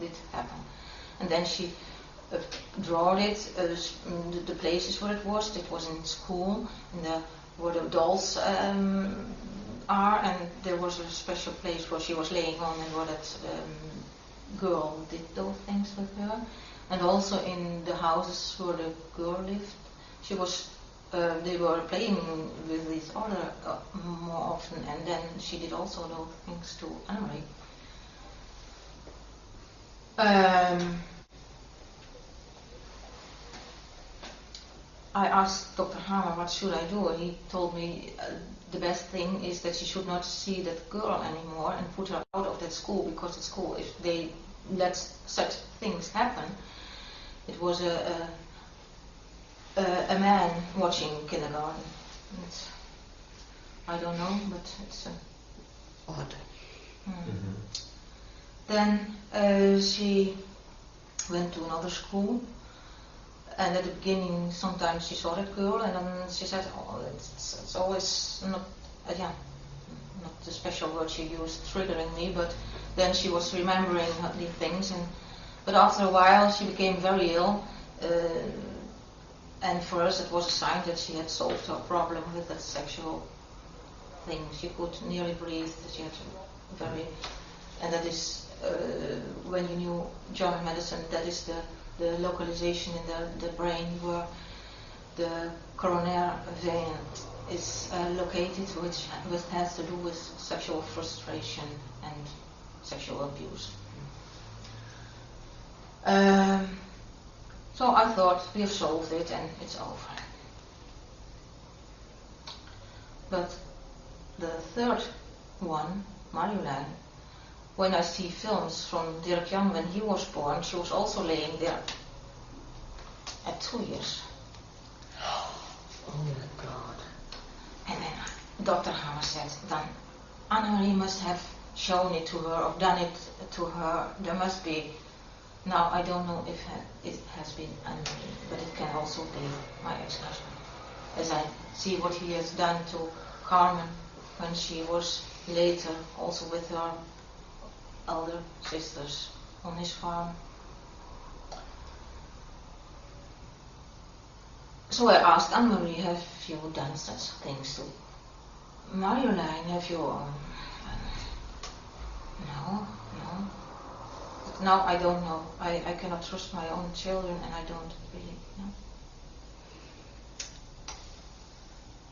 did happen? And then she drawn it, the places where it was. It was in school, where the dolls are, and there was a special place where she was laying on and where that girl did those things with her. And also in the houses where the girl lived, they were playing with each other more often, and then she did also those things to Anne-Marie. I asked Dr. Hammer, what should I do? And he told me the best thing is that she should not see that girl anymore and put her out of that school, because at school, if they let such things happen, it was a man watching kindergarten. I don't know, but it's odd. Then she went to another school, and at the beginning sometimes she saw that girl, and then she said, oh, it's always not the special word she used, triggering me, but then she was remembering the things, but after a while she became very ill, and for us it was a sign that she had solved her problem with that sexual thing. She could nearly breathe, she had and that is, when you knew German medicine, that is the localization in the brain where the coronary vein is located, which has to do with sexual frustration and sexual abuse. So I thought, we have solved it and it's over. But the third one, Marjolein, when I see films from Dirk Jan when he was born, she was also laying there at 2 years. Oh my God. And then Dr. Hammer said, then Anne-Marie must have shown it to her or done it to her. There must be. Now I don't know if it has been Anne-Marie, but it can also be my ex-husband. As I see what he has done to Carmen when she was later also with her elder sisters on his farm. So I asked Anne-Marie, have you done such things to Marjolein? Have you? No. But now I don't know. I cannot trust my own children, and I don't really know.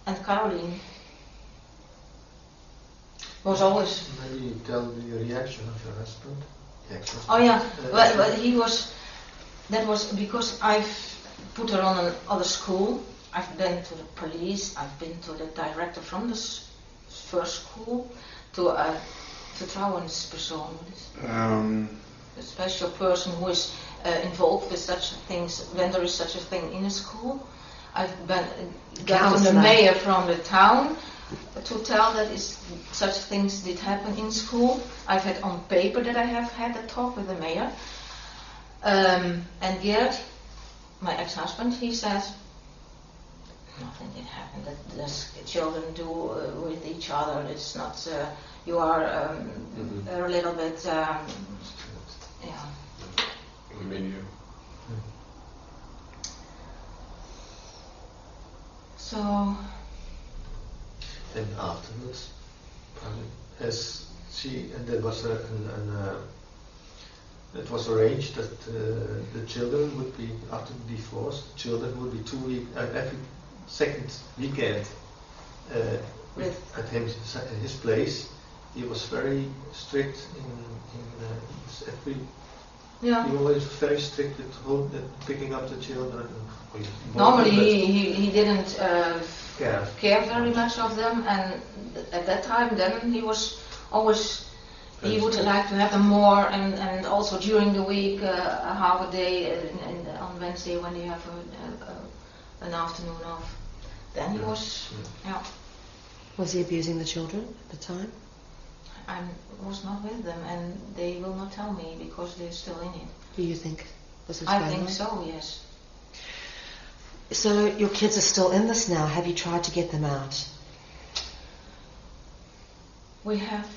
And Caroline was always. Maybe you tell the reaction of your husband. Oh yeah, but he was. That was because I've put her on another school. I've been to the police. I've been to the director from the first school, to trouwenspersoon, a special person who is involved with such things when there is such a thing in a school. I've gotten the mayor from the town to tell that such things did happen in school. I've had on paper that I have had a talk with the mayor. And Gerd, my ex-husband, he says nothing did happen. That the children do with each other. It's not. You are a little bit. Yeah. I mean, you. So. And afterwards, as she and there was it was arranged that the children would be, after the divorce, the children would be 2 weeks every second weekend at his place. He was very strict in every. Yeah. He always was very strict with picking up the children. Normally he didn't care very much of them, and at that time then he was always. He would like to have them more, and also during the week, half a day, and on Wednesday when they have an afternoon off. Then he was, yeah. Was he abusing the children at the time? I was not with them, and they will not tell me because they're still in it. Do you think this is I think so, yes. So your kids are still in this now. Have you tried to get them out? We have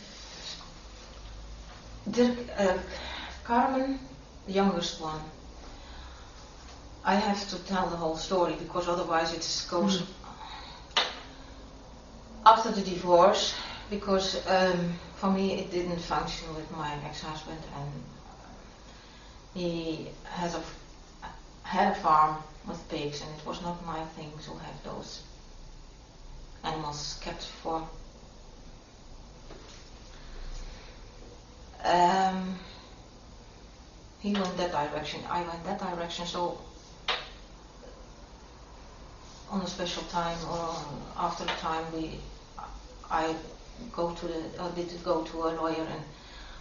Carmen, the youngest one. I have to tell the whole story because otherwise it goes after the divorce, because for me it didn't function with my ex-husband, and he had a farm with pigs, and it was not my thing to have those animals kept for. He went that direction, I went that direction, so on a special time or after a time I did go to a lawyer and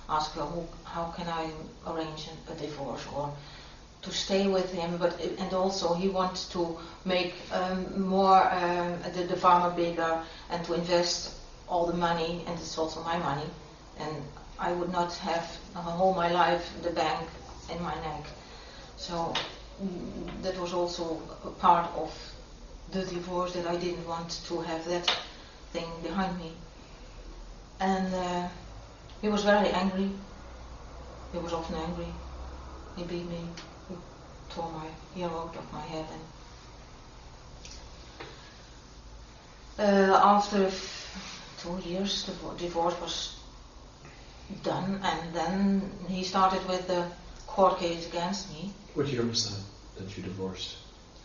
ask her how can I arrange a divorce or to stay with him, and also he wants to make more the farmer bigger and to invest all the money, and it's also my money, and I would not have all my life the bank in my neck. So that was also a part of the divorce, that I didn't want to have that thing behind me. And he was very angry. He was often angry. He beat me. He tore my hair out of my head. And after 2 years, the divorce was done, and then he started with the court case against me. What year was that you divorced?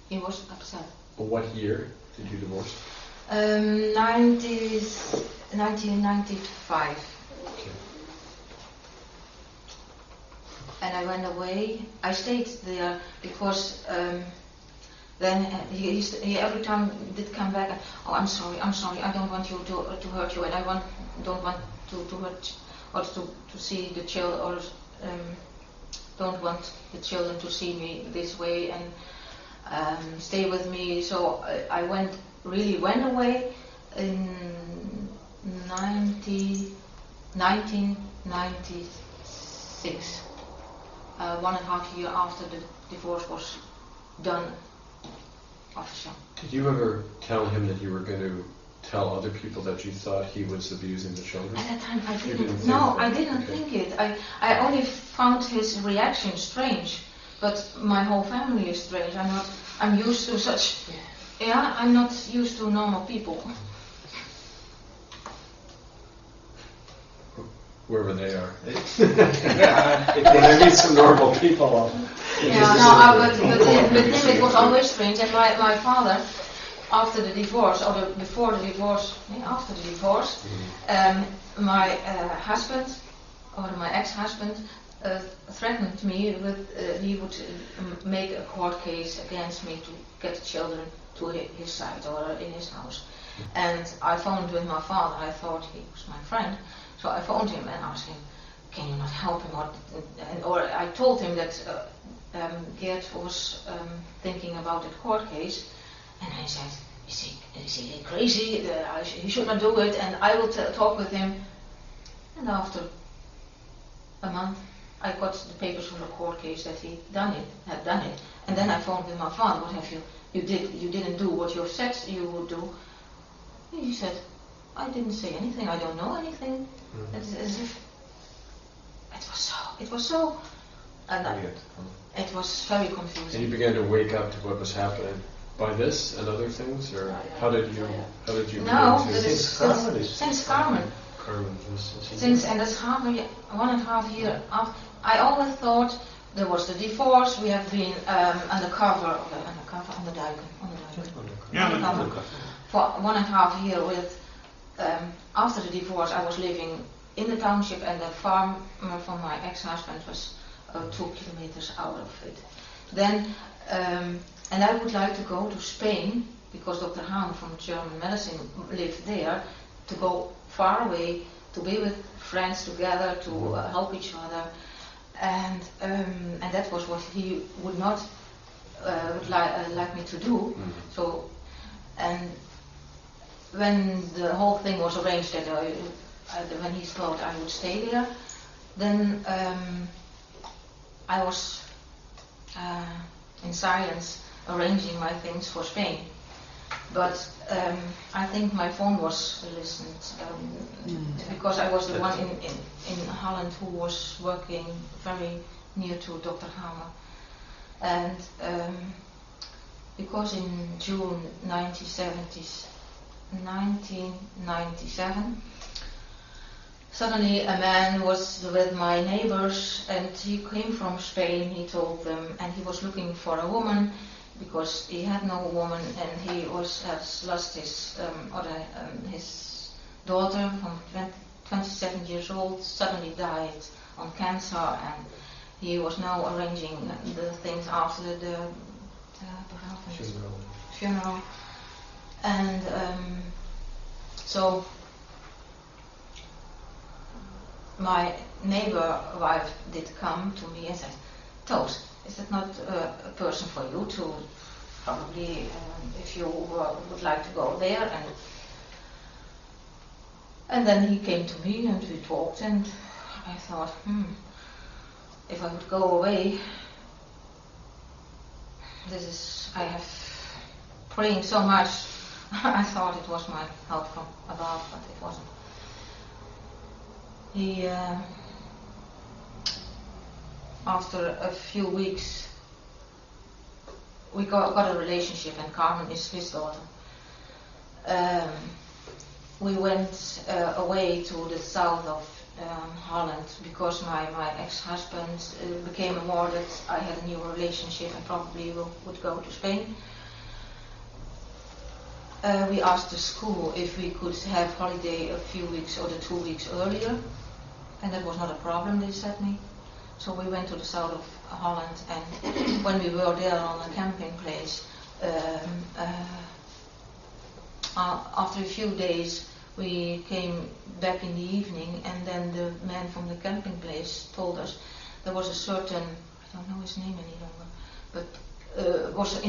He was upset. What year did you divorce? 1995. Okay. And I went away. I stayed there because then he every time did come back. And, oh, I'm sorry. I don't want you to hurt you, and I don't want to hurt or to see the children, or don't want the children to see me this way and stay with me. So I went away in 1996, 1.5 years after the divorce was done official. Did you ever tell him that you were going to tell other people that you thought he was abusing the children? At that time I You didn't. think I that? didn't Okay. think it. I only found his reaction strange. But my whole family is strange. I'm used to such. Yeah, I'm not used to normal people. Wherever they are. When I meet some normal people, But with him it was always strange. And my father, after the divorce, or before the divorce, after the divorce, my husband, or my ex-husband, threatened me with he would make a court case against me to get the children to his side or in his house. And I phoned with my father. I thought he was my friend, so I phoned him and asked him, "Can you not help him?" Or I told him that Geert was thinking about that court case, and I said, "Is he crazy? He should not do it." And I will talk with him. And after a month, I got the papers from the court case that he had done it, and then I phoned with my father. "What have you didn't do what you said you would do?" He said, "I didn't say anything. I don't know anything." As if it was so, and it was very confusing. And you began to wake up to what was happening by this and other things, or how did you No, begin to? since Carmen. Carmen, And that's 1.5 years after. I always thought there was the divorce. We have been undercover for 1.5 years. With after the divorce, I was living in the township, and the farm from my ex-husband was 2 kilometers out of it. Then, and I would like to go to Spain because Dr. Hahn from German medicine lived there, to go far away, to be with friends together, to help each other, and that was what he would not like me to do. So, and when the whole thing was arranged, that when he thought I would stay there, then I was in silence arranging my things for Spain. But I think my phone was listened because I was the one in Holland who was working very near to Dr. Hamer. And because in June 1997, suddenly a man was with my neighbors, and he came from Spain, he told them, and he was looking for a woman because he had no woman, and he has lost his his daughter from 27 years old, suddenly died on cancer, and he was now arranging the things after the funeral. And so my neighbor wife did come to me and said, Toos, is that not a person for you to probably, if you would like to go there? And then he came to me and we talked, and I thought, if I would go away, I have praying so much, I thought it was my help from above, but it wasn't. He, after a few weeks, we got a relationship, and Carmen is his daughter. We went away to the south of Holland because my ex-husband became aware that I had a new relationship and probably would go to Spain. We asked the school if we could have holiday a few weeks or 2 weeks earlier, and that was not a problem, they said me. So we went to the south of Holland, and when we were there on a camping place, after a few days we came back in the evening, and then the man from the camping place told us there was a certain, I don't know his name any longer, but was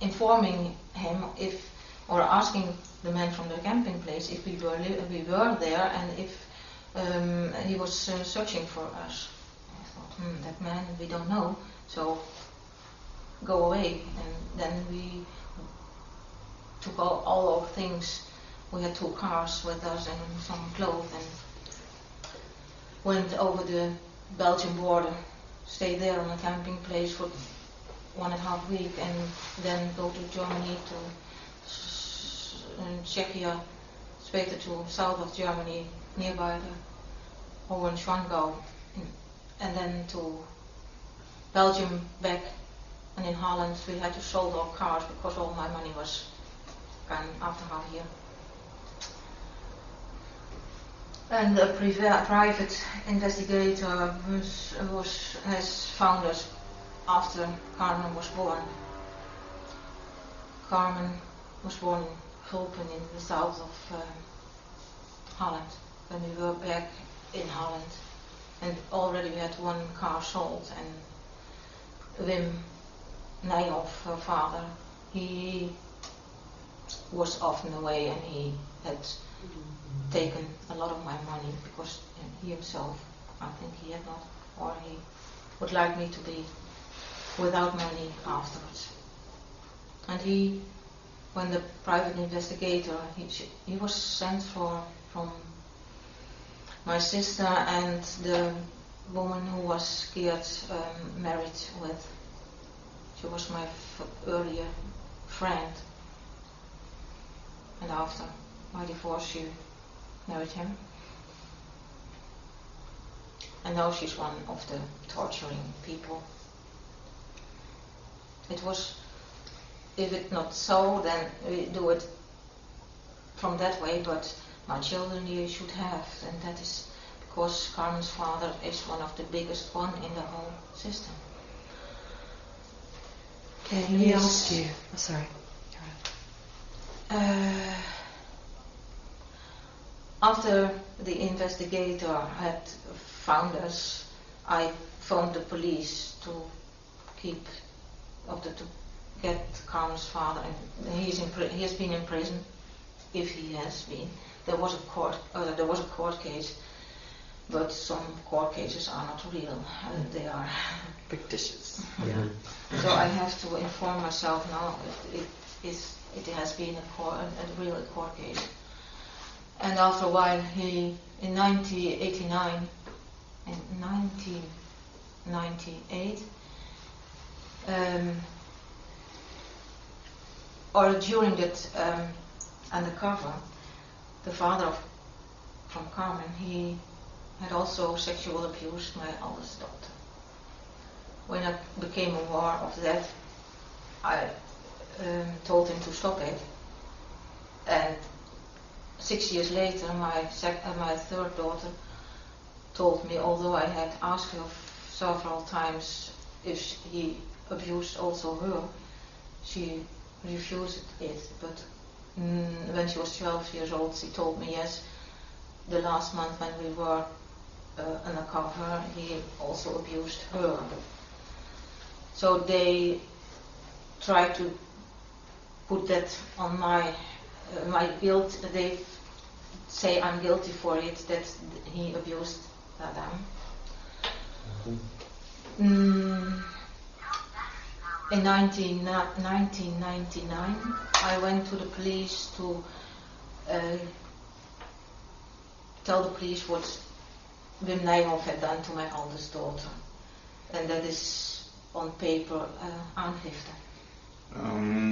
informing him or asking the man from the camping place if we were there, and if he was searching for us. I thought, that man, we don't know, so go away. And then we took all our things. We had 2 cars with us and some clothes, and went over the Belgian border, stayed there on a camping place for 1.5 weeks, and then go to Germany, to Czechia, straight to south of Germany, nearby the Hohenschwangau, and then to Belgium back. And in Holland we had to sold our cars because all my money was gone after half a year. And a private investigator has found us after Carmen was born. Carmen was born in Gulpen in the south of Holland, when we were back in Holland. And already we had 1 car sold, and Wim Nijhoff, her father, he was often away, and he had taken a lot of my money because he himself, I think he had not, or he would like me to be without money afterwards. And when the private investigator, he was sent from my sister and the woman who was Geert married with. She was my earlier friend, and after my divorce she married him. And now she's one of the torturing people. It was, if it not so, then we do it from that way, but my children you should have, and that is because Carmen's father is one of the biggest one in the whole system. Okay, let me ask you. Oh, sorry. After the investigator had found us, I phoned the police to get Carmen's father, and he has been in prison. If he has been, there was a court case, but some court cases are not real. They are fictitious. Yeah. So I have to inform myself now. It has been a real court case. And after a while, in 1998, or during that undercover, the father from Carmen, he had also sexual abused my eldest daughter. When I became aware of that, I told him to stop it. And 6 years later, my third daughter told me, although I had asked her several times if he abused also her, she refused it. But when she was 12 years old, she told me yes. The last month when we were undercover, he also abused her. So they tried to put that on my guilt. They say I'm guilty for it, that he abused Madame. In 1999, I went to the police to tell the police what Wim Nijhoff had done to my oldest daughter. And that is on paper, aangifte.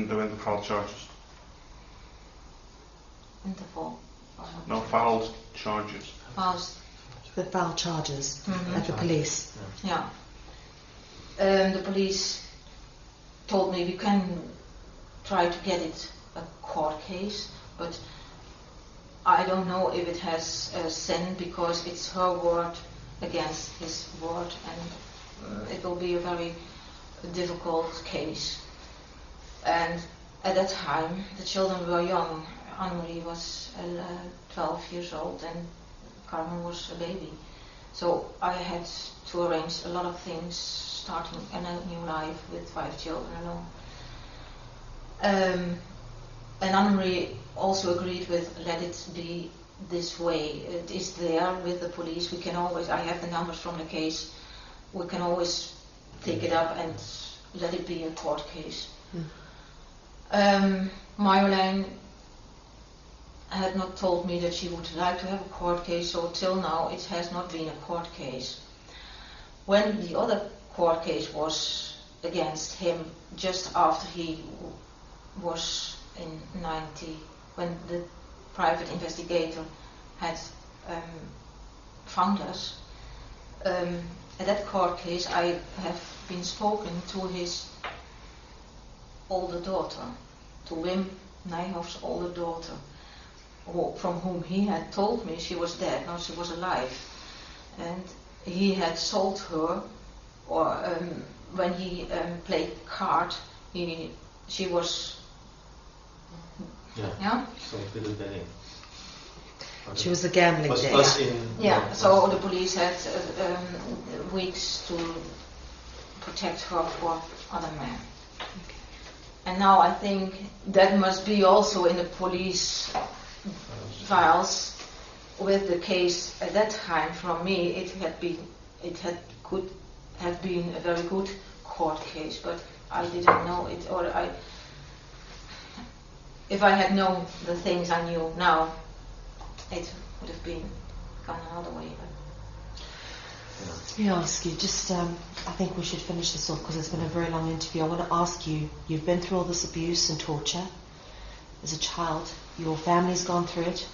There went the filed charges. Interval. No, filed charges. The filed charges Mhm. at the police. Yeah. The police told me we can try to get it a court case, but I don't know if it has sin, because it's her word against his word, and it will be a very difficult case. And at that time, the children were young. Annemarie was 12 years old and Carmen was a baby. So I had to arrange a lot of things, starting a new life with 5 children alone. And Annemarie also agreed with, let it be this way. It is there with the police. We can always, I have the numbers from the case, we can always take it up and let it be a court case. Marjolein had not told me that she would like to have a court case, so till now it has not been a court case. When the other court case was against him, just after he was in 90, when the private investigator had found us, at that court case I have been spoken to his older daughter, to Wim Nijhoff's older daughter, from whom he had told me she was dead. Now she was alive, and he had sold her, or when he played card, she was So with the betting. She was a gambling Was debt. us in. So the police had weeks to protect her for other men. And now I think that must be also in the police files with the case at that time. From me, could have been a very good court case, but I didn't know it, or if I had known the things I knew now, it would have been gone another way. Let me ask you, just I think we should finish this off because it's been a very long interview. I want to ask you, you've been through all this abuse and torture as a child, your family's gone through it.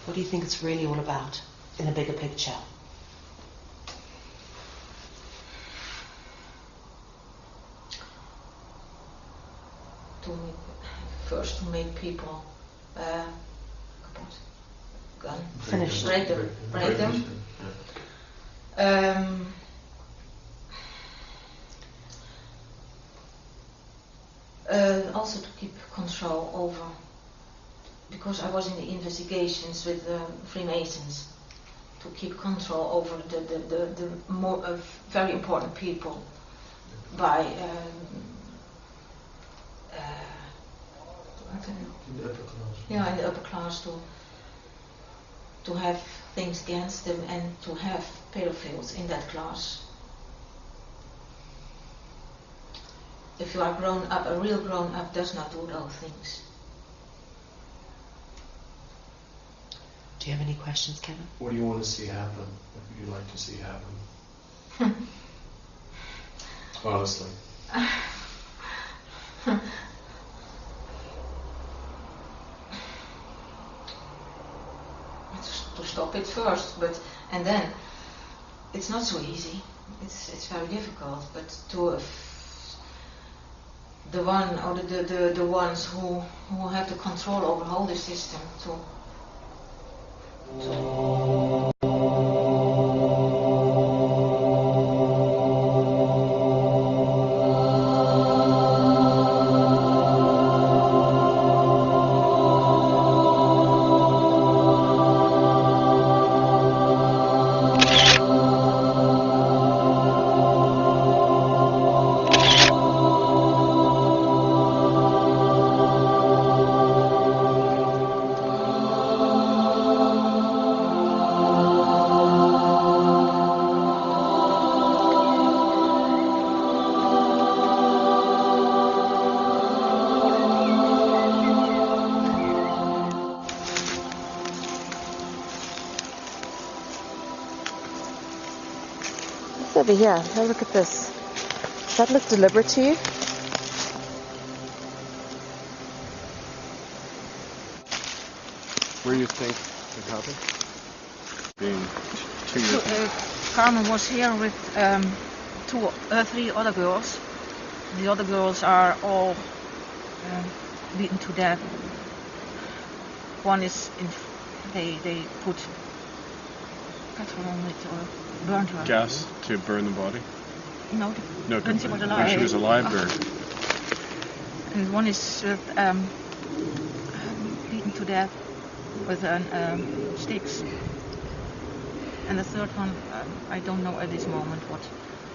What do you think it's really all about in a bigger picture? First to make people Finish. break them. Also to keep control over, because I was in the investigations with the Freemasons, to keep control over the more very important people by In the upper class. yeah, in the upper class, to have things against them and to have pedophiles in that class. If you are grown up, a real grown up does not do those things. Do you have any questions, Kevin? What do you want to see happen? What would you like to see happen? Honestly. to stop it first, and then it's not so easy. It's very difficult. But to the ones who have the control over all the system to over here. Have a look at this. Does that look deliberate to you? Where do you think it happened? Being 2 years. Carmen was here with three other girls. The other girls are all beaten to death. One is they put petrol on it or burned her. Gas to burn the body? No, when she was alive. When she was alive, burned. And one is beaten to death with sticks. And the third one, I don't know at this moment what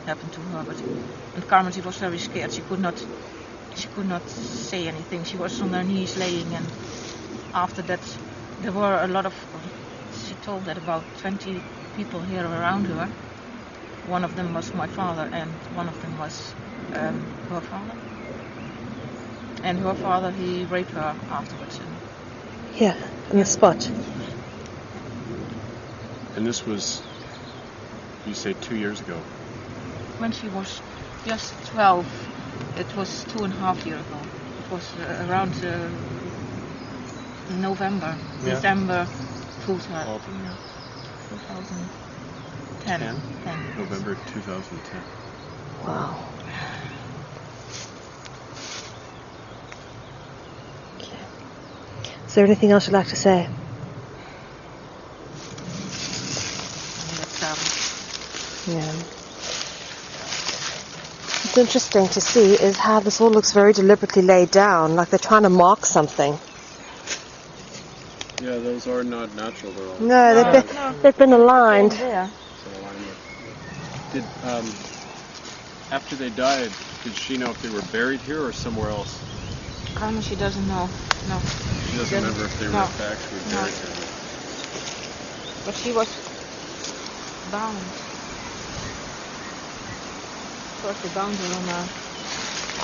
happened to her. And Carmen, she was very scared. She could not say anything. She was on her knees laying, and after that, there were a lot of. She told that about 20 people here around her. One of them was my father, and one of them was her father. And her father, he raped her afterwards. Here, on the spot. And this was, you say, 2 years ago? When she was just 12, it was 2.5 years ago. It was around November, December 2010. November 2010. Wow. Okay. Is there anything else you'd like to say? Yeah. What's interesting to see is how this all looks very deliberately laid down, like they're trying to mark something. Yeah, those are not natural. They're all. No, they've been aligned. Did after they died, did she know if they were buried here or somewhere else? Carmen, she doesn't know. No. She doesn't remember if they were actually buried here. But she was bound. First they bound her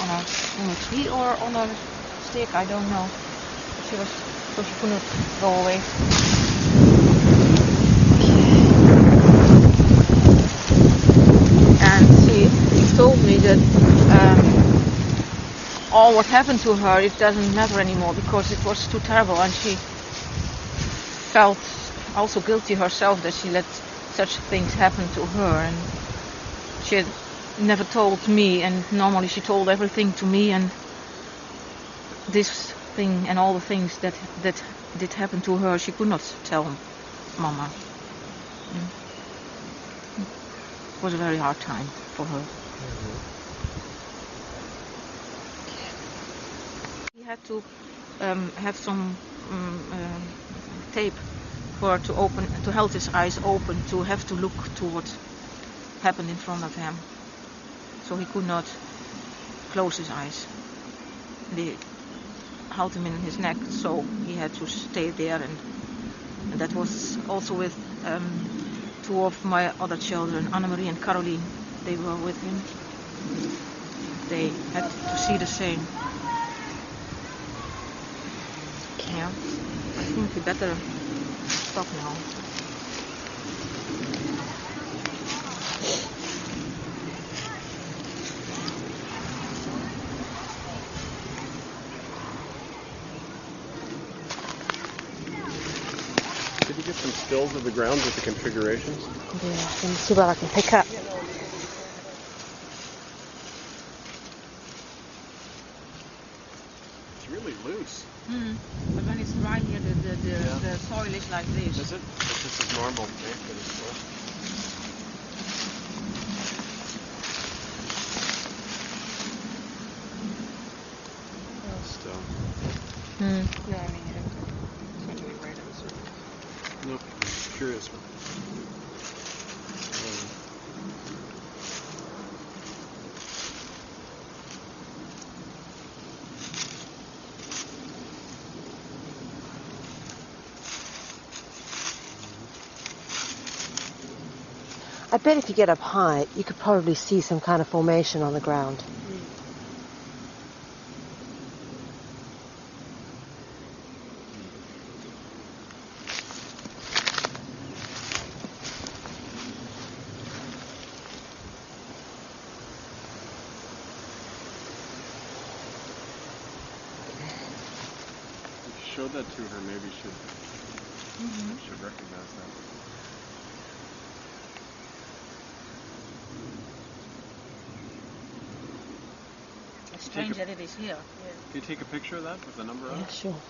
on a tree or on a stick, I don't know. But so she couldn't go away. And she told me that all what happened to her, it doesn't matter anymore because it was too terrible, and she felt also guilty herself that she let such things happen to her, and she had never told me, and normally she told everything to me, and this thing and all the things that did happen to her, she could not tell Mama. It was a very hard time for her. He had to have some tape for to hold his eyes open, to have to look to what happened in front of him. So he could not close his eyes. They held him in his neck, so he had to stay there, and that was also with two of my other children, Annemarie and Caroline. They were with him. They had to see the same. Yeah, I think we better stop now. get some stills of the ground with the configurations? Yeah, let me see what I can pick up. It's really loose. But when it's dry here, the soil is like this. Is it? This is normal. Okay, still. Yeah, I mean, it's not really right answer. Nope. Curious one. I bet if you get up high, you could probably see some kind of formation on the ground. If you showed that to her, maybe she'd recognize that. It's strange that it is here. Can you take a picture of that with the number on it? Yeah, sure.